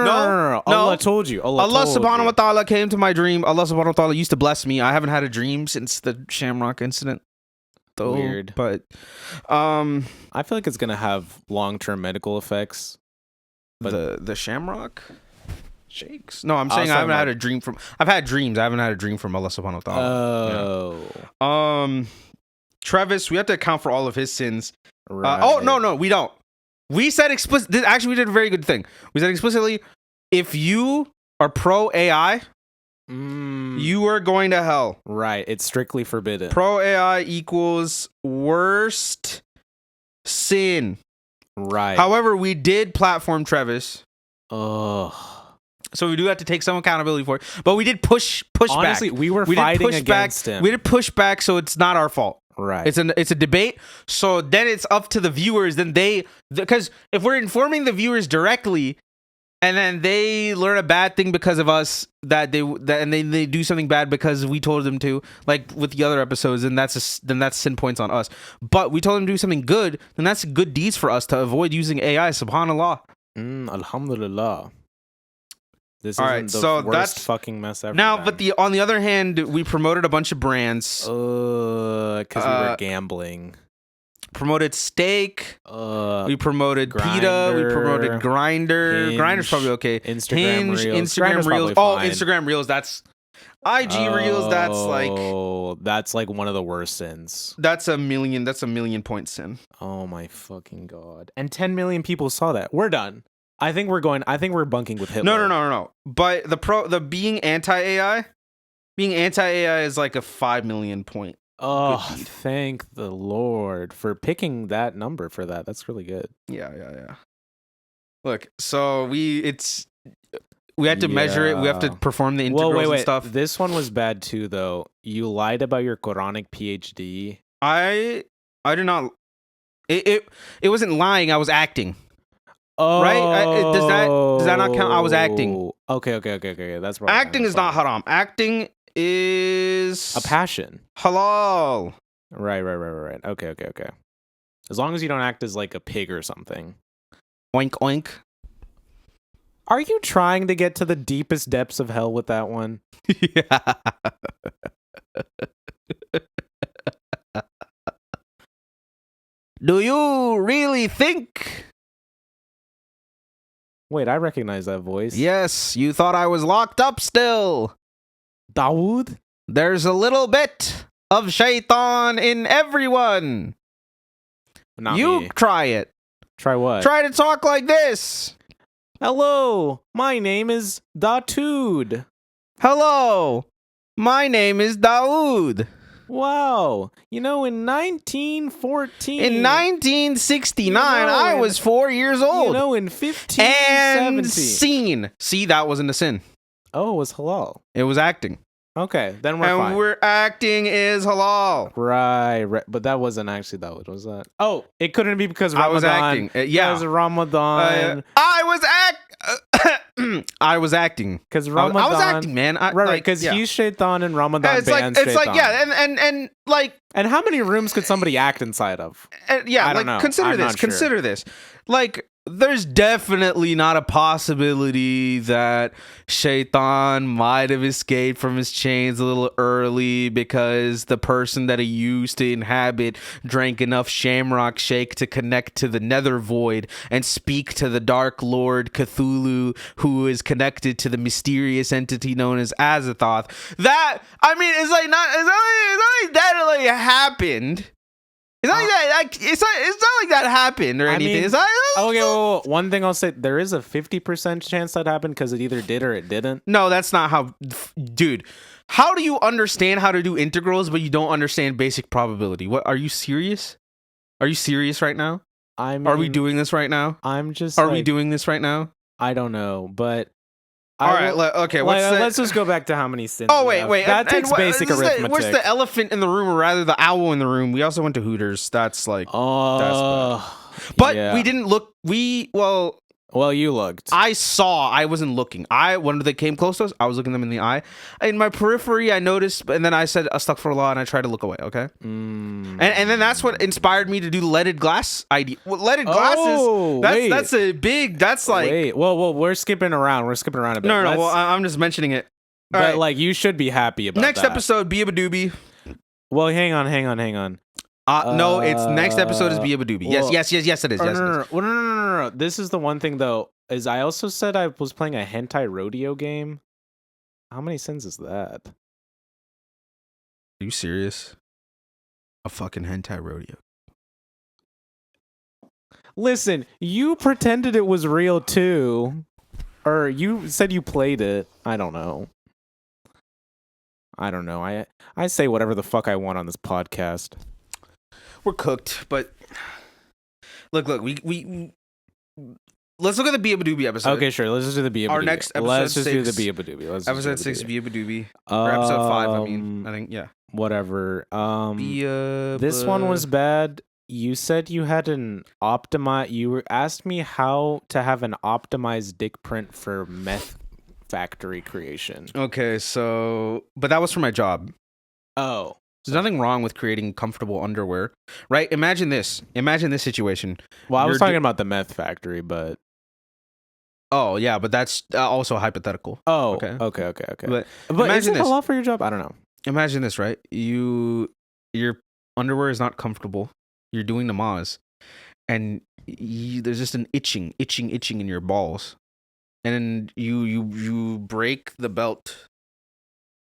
No. Allah told you. Allah told subhanahu you. wa ta'ala came to my dream. Allah subhanahu wa ta'ala used to bless me. I haven't had a dream since the Shamrock incident. Though, Weird. But I feel like it's gonna have long-term medical effects. But the Shamrock shakes. No, I'm I was saying I haven't talking had a dream from. I've had dreams. I haven't had a dream from Allah subhanahu wa ta'ala. Oh. Travis, we have to account for all of his sins. Right. No, we don't. We said explicit. Actually, we did a very good thing. We said explicitly, if you are pro AI, you are going to hell. Right. It's strictly forbidden. Pro AI equals worst sin. Right. However, we did platform Travis. Ugh. So we do have to take some accountability for it. But we did push Honestly, back. we were did fighting push against back. him. We did push back, so it's not our fault. Right. It's a debate. So then it's up to the viewers. Then because if we're informing the viewers directly, and then they learn a bad thing because of us, and they do something bad because we told them to, like with the other episodes, then that's sin points on us. But we told them to do something good, then that's good deeds for us to avoid using AI. Subhanallah. Alhamdulillah. This All isn't right, the so worst that's fucking mess ever. Now, man. but on the other hand, we promoted a bunch of brands. Because we were gambling. Promoted Steak. We promoted PETA. We Grindr, promoted Grindr. Hinge, Grindr's probably okay. Instagram Reels. Instagram Grindr's Reels. probably fine. Instagram Reels. That's IG Reels. That's like one of the worst sins. That's a million point sin. Oh my fucking god! And 10 million people saw that. We're done. I think we're bunking with Hitler. No. But the being anti AI is like a 5 million point. Oh, good deed. thank the Lord for picking that number for that. That's really good. Yeah. Look, so we had to measure it. We have to perform the integrals and stuff. This one was bad too, though. You lied about your Quranic PhD. I did not. It wasn't lying. I was acting. Oh, Right? Does that not count? I was acting. Okay. That's right. Acting is not haram. Acting is a passion. Halal. Right. Okay. As long as you don't act as like a pig or something. Oink oink. Are you trying to get to the deepest depths of hell with that one? Yeah. Do you really think? Wait, I recognize that voice. Yes, you thought I was locked up still. Dawood? There's a little bit of shaitan in everyone. Not you me. try it. Try what? Try to talk like this. Hello, my name is Datood. Hello, my name is Daoud. Wow. In 1914. In 1969, I was 4 years old. In 1570. And scene. See, that wasn't a sin. Oh, it was halal. It was acting. Okay, then we're fine. And we're acting is halal. Right. But that wasn't actually that. What was that? Oh, it couldn't be because Ramadan. I was acting. Yeah. Because Ramadan. I was acting. Because Ramadan. I was acting, man. Right, because he's shaitan and Ramadan it's bans like, shaitan. and like. And how many rooms could somebody act inside of? Yeah, I don't know. Consider this. Like, there's definitely not a possibility that Shaitan might have escaped from his chains a little early because the person that he used to inhabit drank enough Shamrock Shake to connect to the Nether Void and speak to the Dark Lord Cthulhu, who is connected to the mysterious entity known as Azathoth. That, I mean, it's not like that like happened. It's not like that. It's not like that happened or anything. mean, it's not, okay, well, one thing I'll say, there is a 50% chance that happened because it either did or it didn't. No, that's not how. Dude, how do you understand how to do integrals, but you don't understand basic probability? What? Are you serious? Are you serious right now? I mean, are we doing this right now? I'm just. Are we doing this right now? I don't know, but. All right, okay. Let's just go back to how many sins. Oh wait. That takes basic arithmetic. Where's the elephant in the room, or rather, the owl in the room? We also went to Hooters. That's like. That's bad. But we didn't look. Well, you looked. I wasn't looking. When they came close to us, I was looking them in the eye. In my periphery, I noticed, and then I said astaghfirullah, and I tried to look away, okay? And then that's what inspired me to do the leaded glass idea. Well, leaded glasses, that's a big, that's like... Wait, well, we're skipping around. We're skipping around a bit. No, well, I'm just mentioning it. But, right. Like, you should be happy about next that. episode, Beeba Doobie. Well, hang on. No, it's next episode is Beeba Doobie. Yes, it is. No. This is the one thing, though, is I also said I was playing a hentai rodeo game. How many sins is that? Are you serious? a fucking hentai rodeo. Listen, you pretended it was real too. Or you said you played it. I don't know. I say whatever the fuck I want on this podcast. We're cooked, but look, we let's look at the Beabadoobie episode. Okay, sure. Let's just do the Beabadoobie. Our next episode Let's just do the 6. Beabadoobie. Episode 6 Beabadoobie. Or episode 5, I mean. I think, yeah. Whatever. This one was bad. You said you had an asked me how to have an optimized dick print for meth factory creation. Okay, so but that was for my job. Oh. There's nothing wrong with creating comfortable underwear, right? Imagine this situation. Well, I was talking about the meth factory, but oh yeah, but that's also hypothetical. Oh, okay. But imagine is it this. halal for your job? I don't know. Imagine this, right? Your underwear is not comfortable. You're doing namaz, and there's just an itching in your balls, and then you break the belt,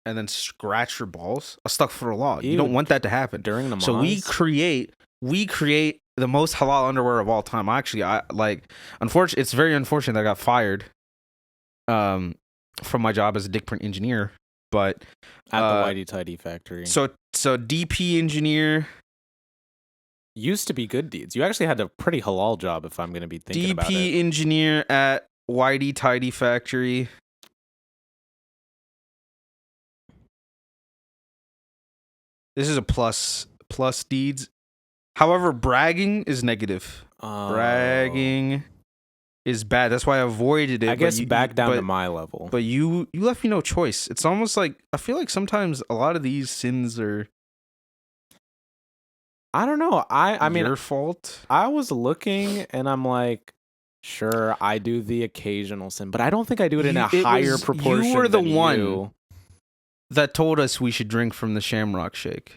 and then scratch your balls. Astaghfirullah. You don't want that to happen During namaz. So we create the most halal underwear of all time. Actually, unfortunately, it's very unfortunate that I got fired, from my job as a dick print engineer. But at the Whitey Tidy factory. So DP engineer. Used to be good deeds. You actually had a pretty halal job, if I'm going to be thinking about it. DP engineer at Whitey Tidy factory. This is a plus deeds. However, bragging is negative. Bragging is bad. That's why I avoided it. I guess back down to my level. But you left me no choice. It's almost like I feel like sometimes a lot of these sins are. I don't know. I mean, your fault. I was looking and I'm like, sure, I do the occasional sin, but I don't think I do it in a higher proportion. You were the than one you. That told us we should drink from the Shamrock Shake.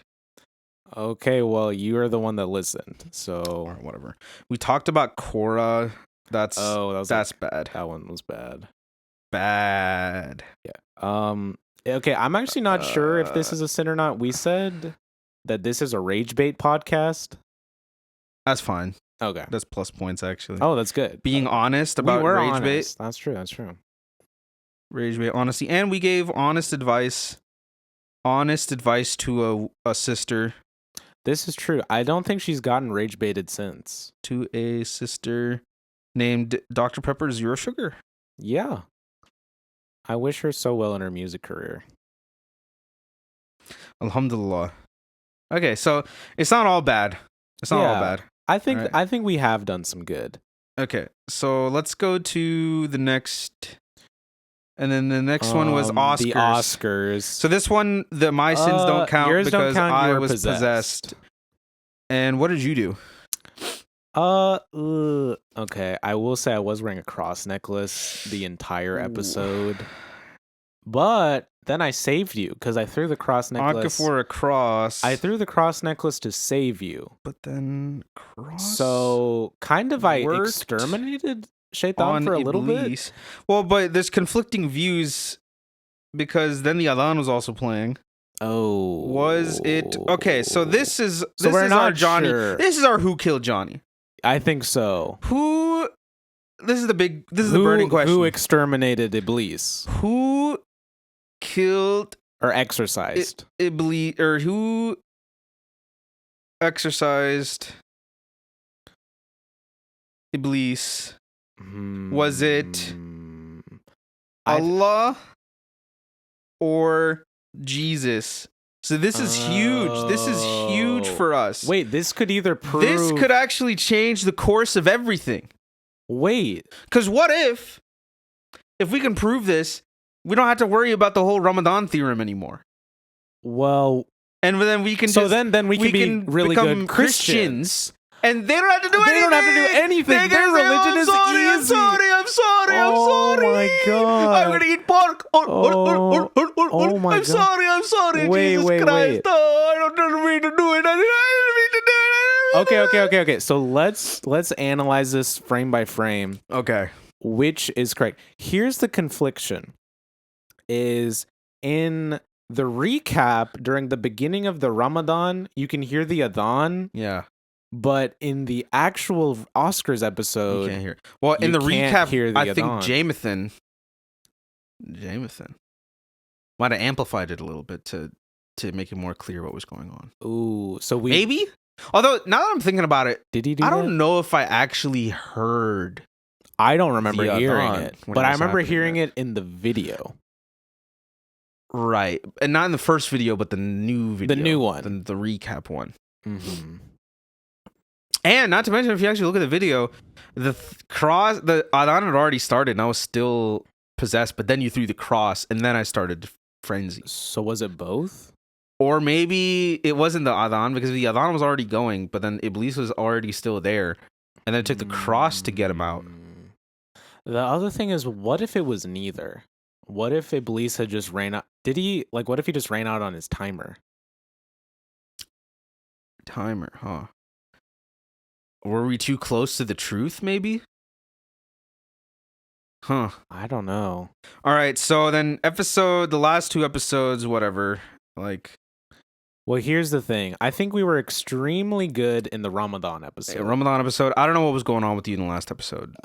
Okay, well, you are the one that listened, so or whatever. We talked about Korra. That's bad. That one was bad. Bad. Yeah. Okay, I'm actually not sure if this is a sin or not. We said that this is a rage bait podcast. That's fine. Okay. That's plus points, actually. Oh, that's good. Being honest about rage bait. That's true. Rage bait, honesty. And we gave honest advice to a sister. This is true. I don't think she's gotten rage baited since. To a sister named Dr. Pepper Zero Sugar. Yeah. I wish her so well in her music career. Alhamdulillah. Okay, so it's not all bad. It's not all bad. I think we have done some good. Okay, so let's go to the next. And then the next one was Oscars. The Oscars. So this one, my sins don't count yours because don't count, I was possessed. And what did you do? Okay, I will say I was wearing a cross necklace the entire episode. But then I saved you because I threw the cross necklace. For a cross. I threw the cross necklace to save you. But then cross. So kind of I exterminated Shaitan for a little bit. Well, but there's conflicting views because then the Adhan was also playing. Oh. Was it? Okay, so this is our Johnny. Sure. This is our Who Killed Johnny. I think so. This is the burning question. Who exterminated Iblis? Who killed or exorcised Iblis, or who exorcised Iblis? Was it Allah or Jesus? So this is huge. This is huge for us. Wait, this could either prove... This could actually change the course of everything. Wait. Because what if we can prove this, we don't have to worry about the whole Ramadan theorem anymore. Well... And then we can then we can be really become good Christians. And they don't have to do anything. They don't have to do anything. Their religion is easy. I'm sorry. Oh my God. I'm gonna eat pork. Oh my I'm God. sorry. Wait, Jesus wait, Christ. wait. Oh, I don't mean to do it. I didn't mean to do it. Okay. So let's analyze this frame by frame. Okay. Which is correct? Here's the confliction: is in The recap during the beginning of the Ramadan, you can hear the adhan, Yeah, but in the actual Oscars you episode, can't hear. Well, in you the can't recap, hear the I think adhan. Jameson might have amplified it a little bit to make it more clear what was going on. Ooh, so we Maybe. Although now that I'm thinking about it, did he do I that? don't know if I actually heard. I don't remember the hearing adhan it, when but it I was remember happening hearing yet. it in the video. Right, and not in the first video, but the new video, The new one. the recap one. Mm-hmm. And not to mention, if you actually look at the video, the adhan had already started, and I was still possessed. But then you threw the cross, and then I started frenzy. So was it both? Or maybe it wasn't the adhan because the adhan was already going, but then Iblis was already still there, and then it took the cross to get him out. The other thing is, what if it was neither? What if Iblis had just ran out? What if he just ran out on his timer? Timer, huh? Were we too close to the truth, maybe? Huh. I don't know. All right, so then the last two episodes, whatever, like... Well, here's the thing. I think we were extremely good in the Ramadan episode. Ramadan episode. I don't know what was going on with you in the last episode.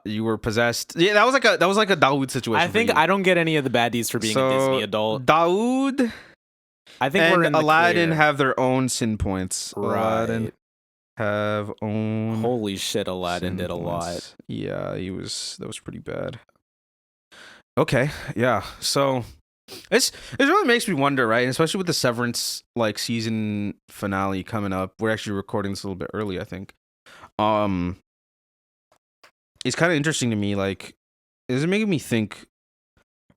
You were possessed. Yeah, that was like a Dawood situation. I think I don't get any of the baddies for being a Disney adult. Dawood, I think and we're in the Aladdin clear. have their own sin points. Aladdin Right. have own. Holy shit, Aladdin sin did a lot. points. Yeah, that was pretty bad. Okay, yeah. So it really makes me wonder, right? And especially with the Severance like season finale coming up. We're actually recording this a little bit early, I think. It's kind of interesting to me. Like, is it making me think?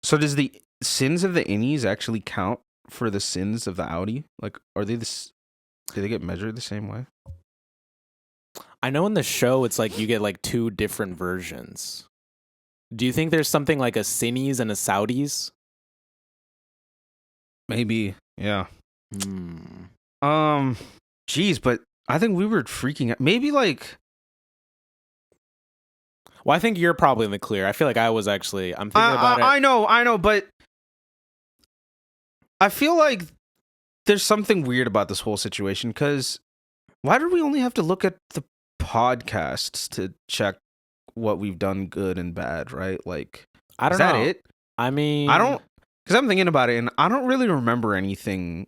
So does the sins of the innies actually count for the sins of the outie? Like, are they this? Do they get measured the same way? I know in the show it's like you get like two different versions. Do you think there's something like a Sinnies and a Saudis? Maybe, yeah. Geez, but I think we were freaking out. Maybe like. Well, I think you're probably in the clear. I feel like I was actually. I'm thinking about it. I know, but I feel like there's something weird about this whole situation because why do we only have to look at the podcasts to check what we've done good and bad, right? Like, I don't is know. that it? I mean, I don't, because I'm thinking about it and I don't really remember anything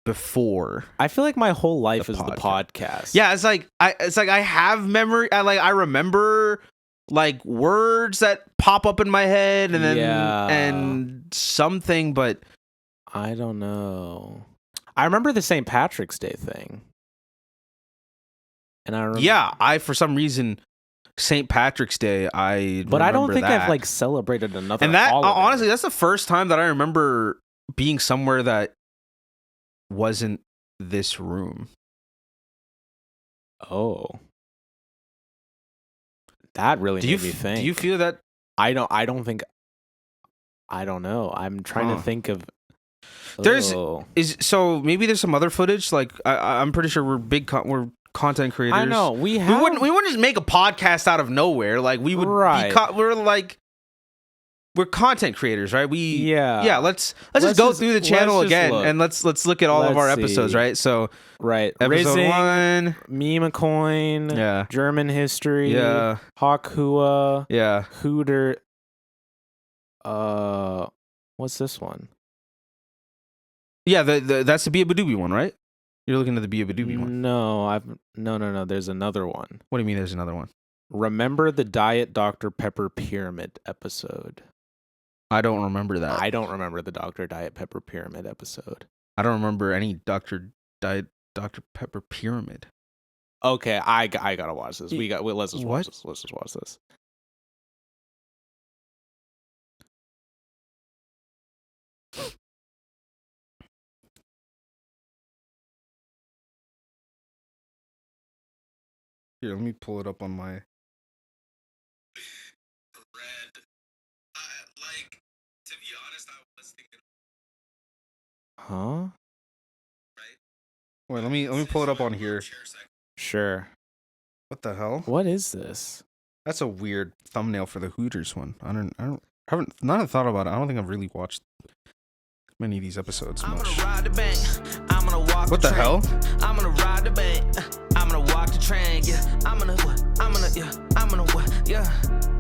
before. I feel like my whole life The is the podcast. Yeah, it's like I have memory. I remember like words that pop up in my head and then and something, but I don't know. I remember the St. Patrick's Day thing. And I remember, I for some reason St. Patrick's Day but I don't think that. I've like celebrated another. And that holiday. honestly, that's the first time that I remember being somewhere that wasn't this room. Oh, that really made me think. Do you feel that? I don't think. I don't know. I'm trying to think of. So maybe there's some other footage. Like I'm pretty sure we're content creators. I know we wouldn't just make a podcast out of nowhere. Like we would. Right. We're content creators, right? Yeah. Let's just go through the channel again and let's look at all of our episodes, right? So episode Rising, 1, Meme Coin, yeah, German history, yeah, Hawkhua, yeah, Hooter. What's this one? Yeah, that's the Beabadoobie one, right? You're looking at the Beabadoobie one. No, no. There's another one. What do you mean? There's another one? Remember the Diet Dr. Pepper Pyramid episode? I don't remember that. I don't remember the Dr. Diet Pepper Pyramid episode. I don't remember any Dr. Pepper Pyramid. Okay, I gotta watch this. Let's just watch this. Let's just watch this. Here, let me pull it up on my. To be honest, I was thinking. Huh? Right. Wait, let me pull it up on here. Sure. What the hell? What is this? That's a weird thumbnail for the Hooters one. I haven't thought about it. I don't think I've really watched many of these episodes I'm much. gonna ride the bank. I'm gonna walk What the train. hell? I'm gonna ride the bank. I'm gonna walk the train. Yeah. I'm gonna yeah.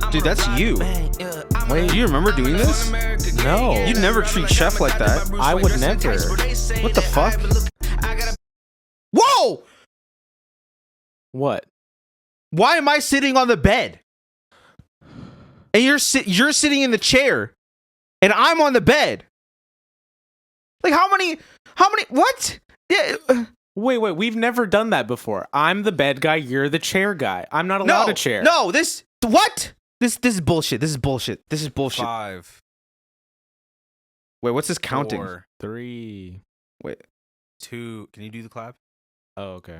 I'm Dude, gonna that's ride the you. bank, yeah. I'm Wait, gonna- do you remember I'm doing gonna this? run America, No. yeah, You yeah. never Run treat like Chef I'm like a that. Bruce I Wayne, would dressed in never. tights, but they say What the that fuck? I haven't looked- I gotta Whoa! What? Why am I sitting on the bed? And you're sitting in the chair, and I'm on the bed. Like how many? What? Yeah. Wait, we've never done that before. I'm the bed guy, you're the chair guy. I'm not allowed No, a chair. no. What? This is bullshit. This is bullshit. 5, Wait, what's this counting? 4, 3. Wait. 2. Can you do the clap? Oh, okay.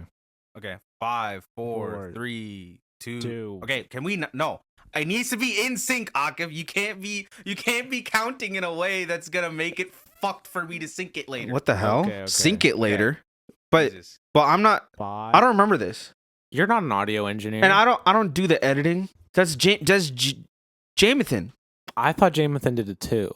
Okay. 5, 4, 4, 3, 2. 2. Okay. Can we? No. It needs to be in sync, Akif. You can't be counting in a way that's gonna make it fucked for me to sync it later. What the hell? Okay. Sync it later. But Jesus. I'm not. 5. I don't remember this, You're not an audio engineer. and I don't do the editing. That's Jamathan. I thought Jamathan did it too.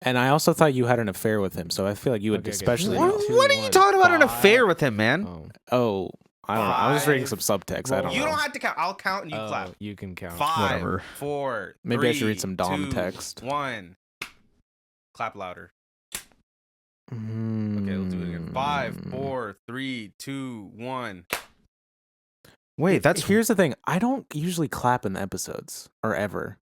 And I also thought you had an affair with him, so I feel like you would Okay, okay. especially What, know. what are you talking about? An 5. affair with him, man? Oh, I don't know. I was reading 5. some subtext. I don't You know. don't have to count. I'll count and you clap. You can count. 5, Whatever. 4. Maybe I should 3, read some Dom 2, text. 1. Clap louder. Okay, Okay, we'll do it again. 5, 4, 3, 2, 1. Wait, that's Here's the thing. I don't usually clap in the episodes or ever.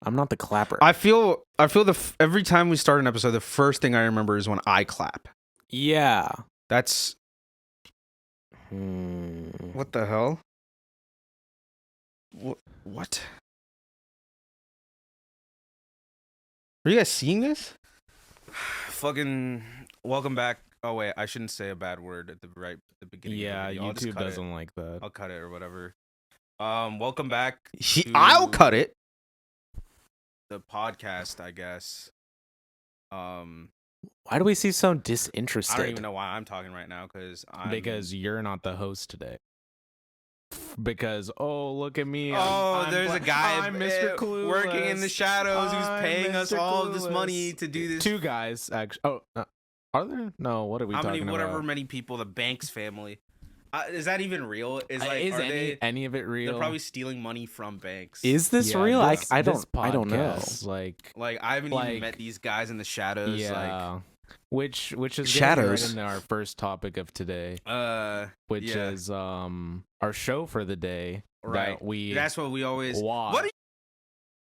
I'm not the clapper. I feel every time we start an episode, the first thing I remember is when I clap. Yeah. That's Hmm. what the hell? What? Are you guys seeing this? Fucking welcome back. Oh wait, I shouldn't say a bad word at the beginning. Yeah, of the video. I'll just YouTube cut it. doesn't like that. I'll cut it or whatever. Welcome back I'll cut it. the podcast, I guess. Why do we see so disinterested? I don't even know why I'm talking right now Because you're not the host today. Because look at me. there's a guy I'm Mr. working in the Clueless. shadows who's I'm paying us Mr. all of this Clueless. money to do this. 2 guys actually. Are there? No. What are we How talking many, whatever about? many people, the Banks family. Is that even real? Is are any of it real? They're probably stealing money from banks. Is this Yeah, real? this- I this don't know. podcast, Like, like I haven't even like- met these guys in the shadows. Yeah. Which is Shadows. getting right into our first topic of today, Like which yeah. is our show for the day. Right. That we That's what we always. Why? What? Are you,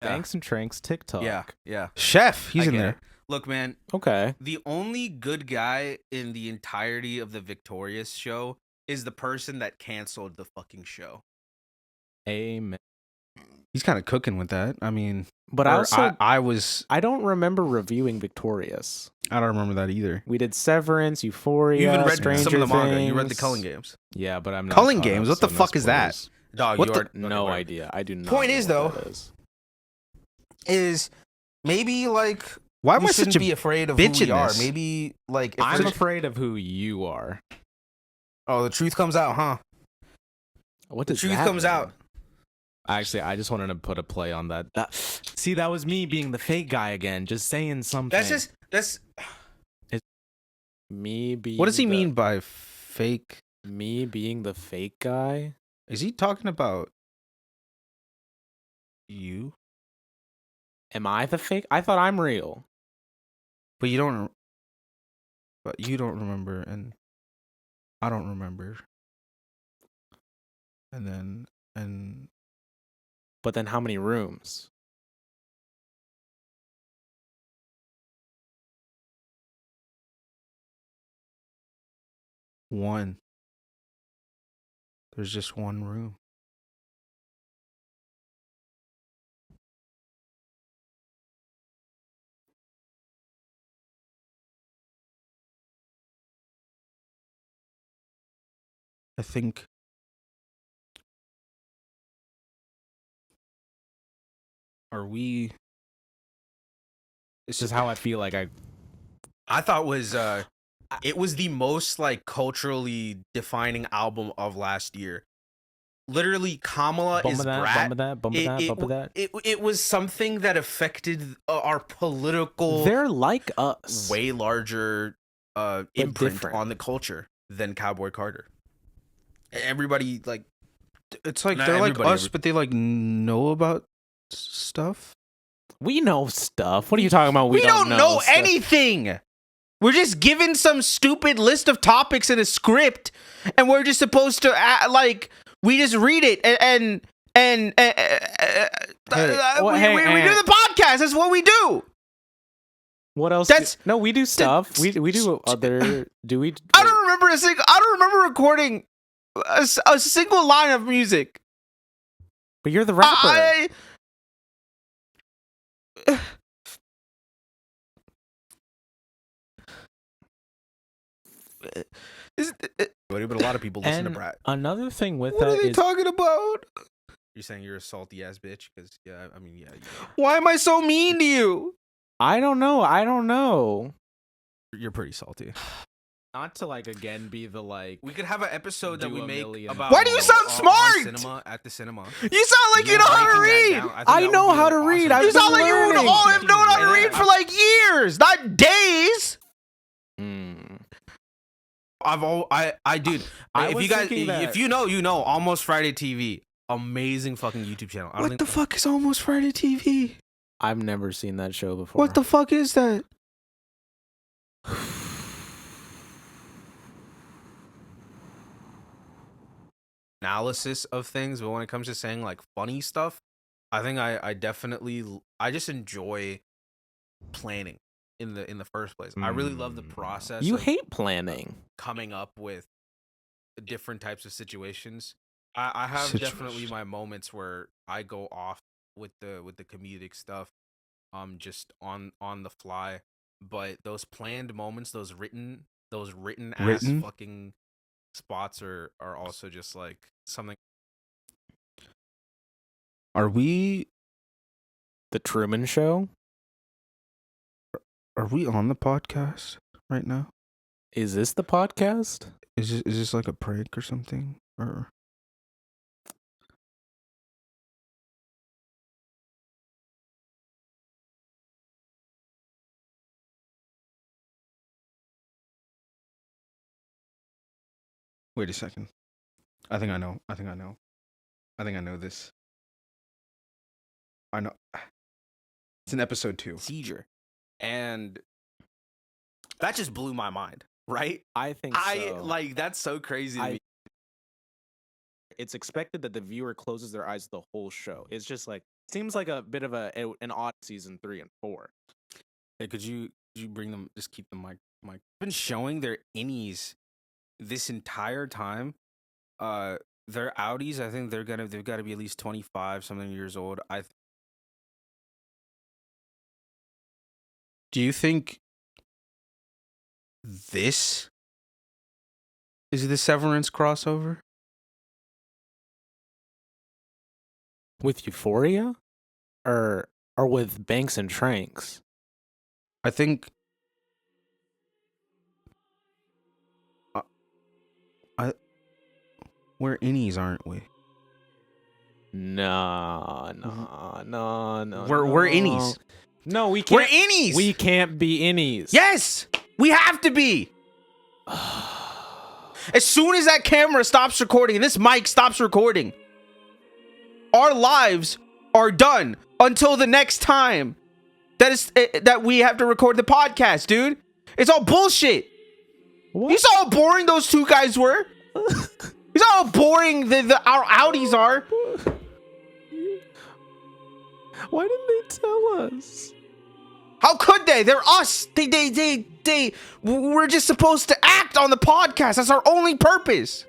Banks and Tranks TikTok. yeah. Chef, he's I in get there. it. Look, man, Okay. the only good guy in the entirety of the Victorious show is the person that canceled the fucking show. Amen. He's kind of cooking with that. I mean, But I or also I don't remember reviewing Victorious. don't remember that either. We did Severance, Euphoria, You even read Stranger some of the manga. You read the Things. Culling Games. Yeah, but I'm not Culling caught Games? up, What the so no fuck is that? spoilers. Dog, What you the- are No whatever. idea. I do not. Point know is, what though, that is. Is maybe like Why am we I such shouldn't a be afraid of bitch who in we are. this? Maybe like if I'm we're- afraid of who you are. oh, the truth comes out, huh? What The does truth that comes mean? out. Actually, I just wanted to put a play on that. See, that was me being the fake guy again, just saying something. That's me being. What does he mean by fake? Me being the fake guy? Is he talking about you? Am I the fake? I thought I'm real. But you don't. But you don't remember, and I don't remember. And But then how many rooms? one. There's just one room. I think. Are we? This is how I feel like I thought was it was the most like culturally defining album of last year. literally Kamala Bump is of that, brat. bump of that, bump of that, bump of that. It was something that affected our political They're like us. way larger imprint different. on the culture than Cowboy Carter. Everybody like It's like Not they're like everybody, us, but they like know about stuff. We know stuff. What are you talking about? we don't know stuff. anything. We're just given some stupid list of topics in a script, and we're just supposed to like we just read it and we do the podcast. That's what we do. What else? That's- no, we do stuff. We do other. Do we? I don't remember I don't remember recording a single line of music. But you're the rapper. But a lot of people listen to And Brat. another thing with What are that they is talking about? You're saying you're a salty ass bitch because yeah, I mean yeah. Why am I so mean to you? I don't know. You're pretty salty. Not to like again be the like. We could have an episode that Do we a make million about. Why do you sound on smart? Cinema at the cinema. You sound like you know how to read. I know how to read. I've You sound like you learning. all have known how to read for like years, not days. Dude. I If was you guys, thinking that- if you know, you know. Almost Friday TV, amazing fucking YouTube channel. I don't What think the fuck is Almost Friday TV? I've never seen that show before. What the fuck is that? analysis of things, but when it comes to saying like funny stuff, I think I definitely I just enjoy planning in the first place. I really love the process. You of hate planning. coming up with different types of situations. I have definitely my moments where I go off with the comedic stuff, just on the fly. But those planned moments, those written ass fucking spots are also just like something. Are we The Truman Show. on the podcast right now? Is this the podcast? Is this like a prank or something? Or wait a second. I think I know this. I know. It's in episode 2. Seizure, and that just blew my mind. Right? I think so. Like that's so crazy to me. It's expected that the viewer closes their eyes the whole show. It's just like seems like a bit of an odd season 3 and 4. Hey, could you bring them? Just keep the mic. Been showing their innies this entire time. Their Audis. I think they've got to be at least 25 something years old. Do you think this is the Severance crossover? With Euphoria, or with Banks and Tranks? I think we're innies, aren't we? No. We're innies. No, we can't. We're innies. We can't be innies. Yes, we have to be. As soon as that camera stops recording and this mic stops recording, our lives are done until the next time that we have to record the podcast, dude. It's all bullshit. What? You saw how boring those two guys were. You saw how boring our Audis are. Why didn't they tell us? How could they? They're us. We're just supposed to act on the podcast. That's our only purpose.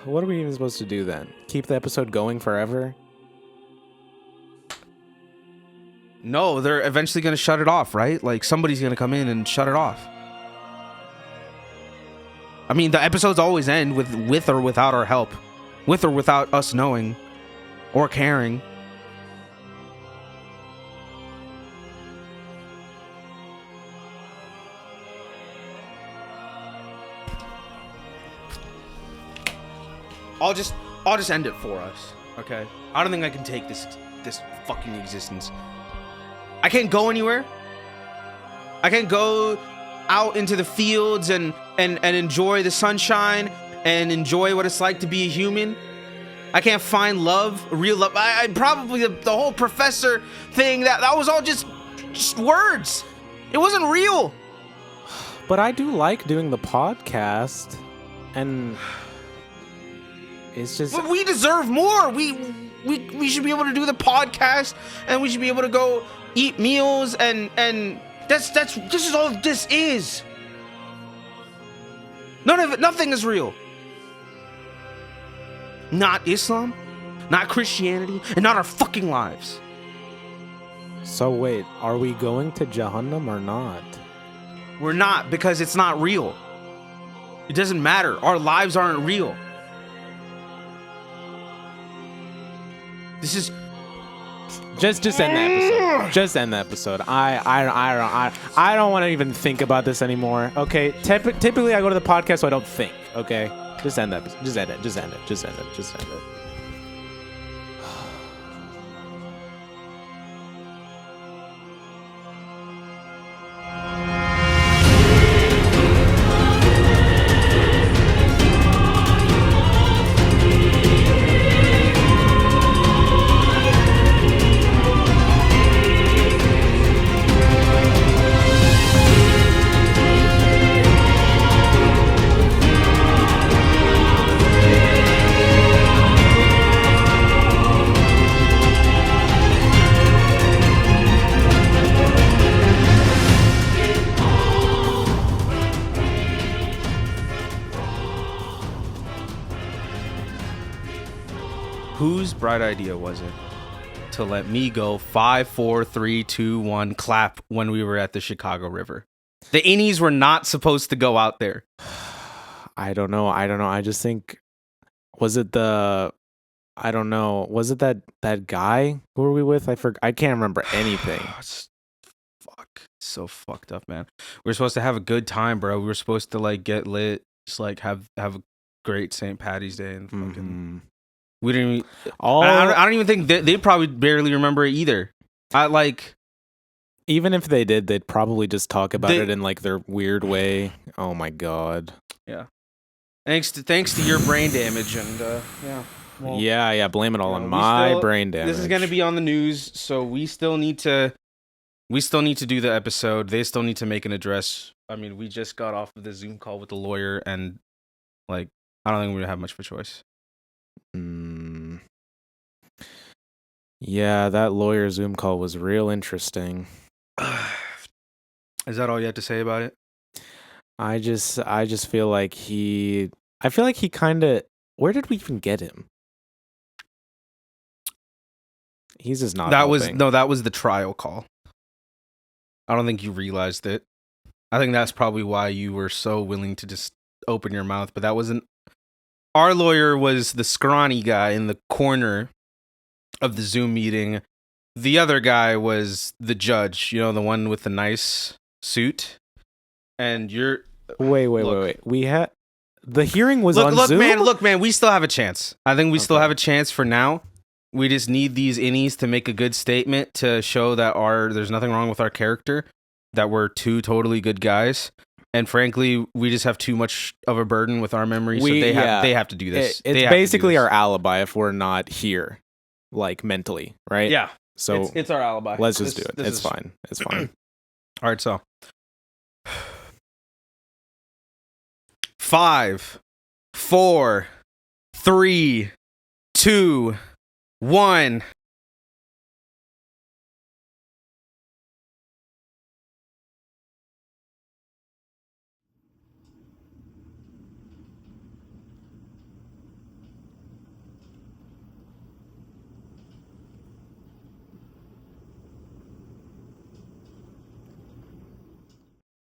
What are we even supposed to do then? Keep the episode going forever? No, they're eventually going to shut it off, right? Like somebody's going to come in and shut it off. I mean, the episodes always end with or without our help, with or without us knowing or caring. I'll just end it for us, okay? I don't think I can take this fucking existence. I can't go anywhere. I can't go out into the fields and enjoy the sunshine and enjoy what it's like to be a human. I can't find love, real love. I probably the whole professor thing, that was all just words. It wasn't real. But I do like doing the podcast, and it's just But we deserve more. We should be able to do the podcast, and we should be able to go eat meals, and this is all this is. None of it, nothing is real. Not Islam, not Christianity, and not our fucking lives. So wait, are we going to Jahannam or not? We're not, because it's not real. It doesn't matter. Our lives aren't real. This is Just end the episode. Just end the episode. I don't want to even think about this anymore. Okay. Typically I go to the podcast so I don't think. Okay. Just end that. Just end it. Just end it. Just end it. Just end it. Whose bright idea was it to let me go 5, 4, 3, 2, 1 clap when we were at the Chicago River? The innies were not supposed to go out there. I don't know. I just think, was it that guy? Who were we with? I can't remember anything. Fuck. So fucked up, man. We were supposed to have a good time, bro. We were supposed to like get lit, just like have a great St. Patty's Day and fucking. We didn't even, I don't even think they probably barely remember it either. Even if they did, they'd probably just talk about it in like their weird way. Oh my god. Yeah. Thanks to your brain damage and yeah. Well, yeah, blame it all on my brain damage. This is going to be on the news, so we still need to do the episode. They still need to make an address. I mean, we just got off of the Zoom call with the lawyer, and like I don't think we're going to have much of a choice. Yeah, that lawyer Zoom call was real interesting. Is that all you had to say about it? I just feel like he kind of, where did we even get him? He's just not helping. That was the trial call. I don't think you realized it. I think that's probably why you were so willing to just open your mouth, but that wasn't. Our lawyer was the scrawny guy in the corner of the Zoom meeting. The other guy was the judge, the one with the nice suit. And you're... Wait. We had... The hearing was on Zoom? Look, man, we still have a chance. I think we still have a chance for now. We just need these innies to make a good statement to show that there's nothing wrong with our character, that we're two totally good guys. And frankly, we just have too much of a burden with our memory, so they have to do this. It's basically our alibi if we're not here, like mentally, right? Yeah. So it's our alibi. Let's just do it. It's fine. It's fine. All right, so 5, 4, 3, 2, 1.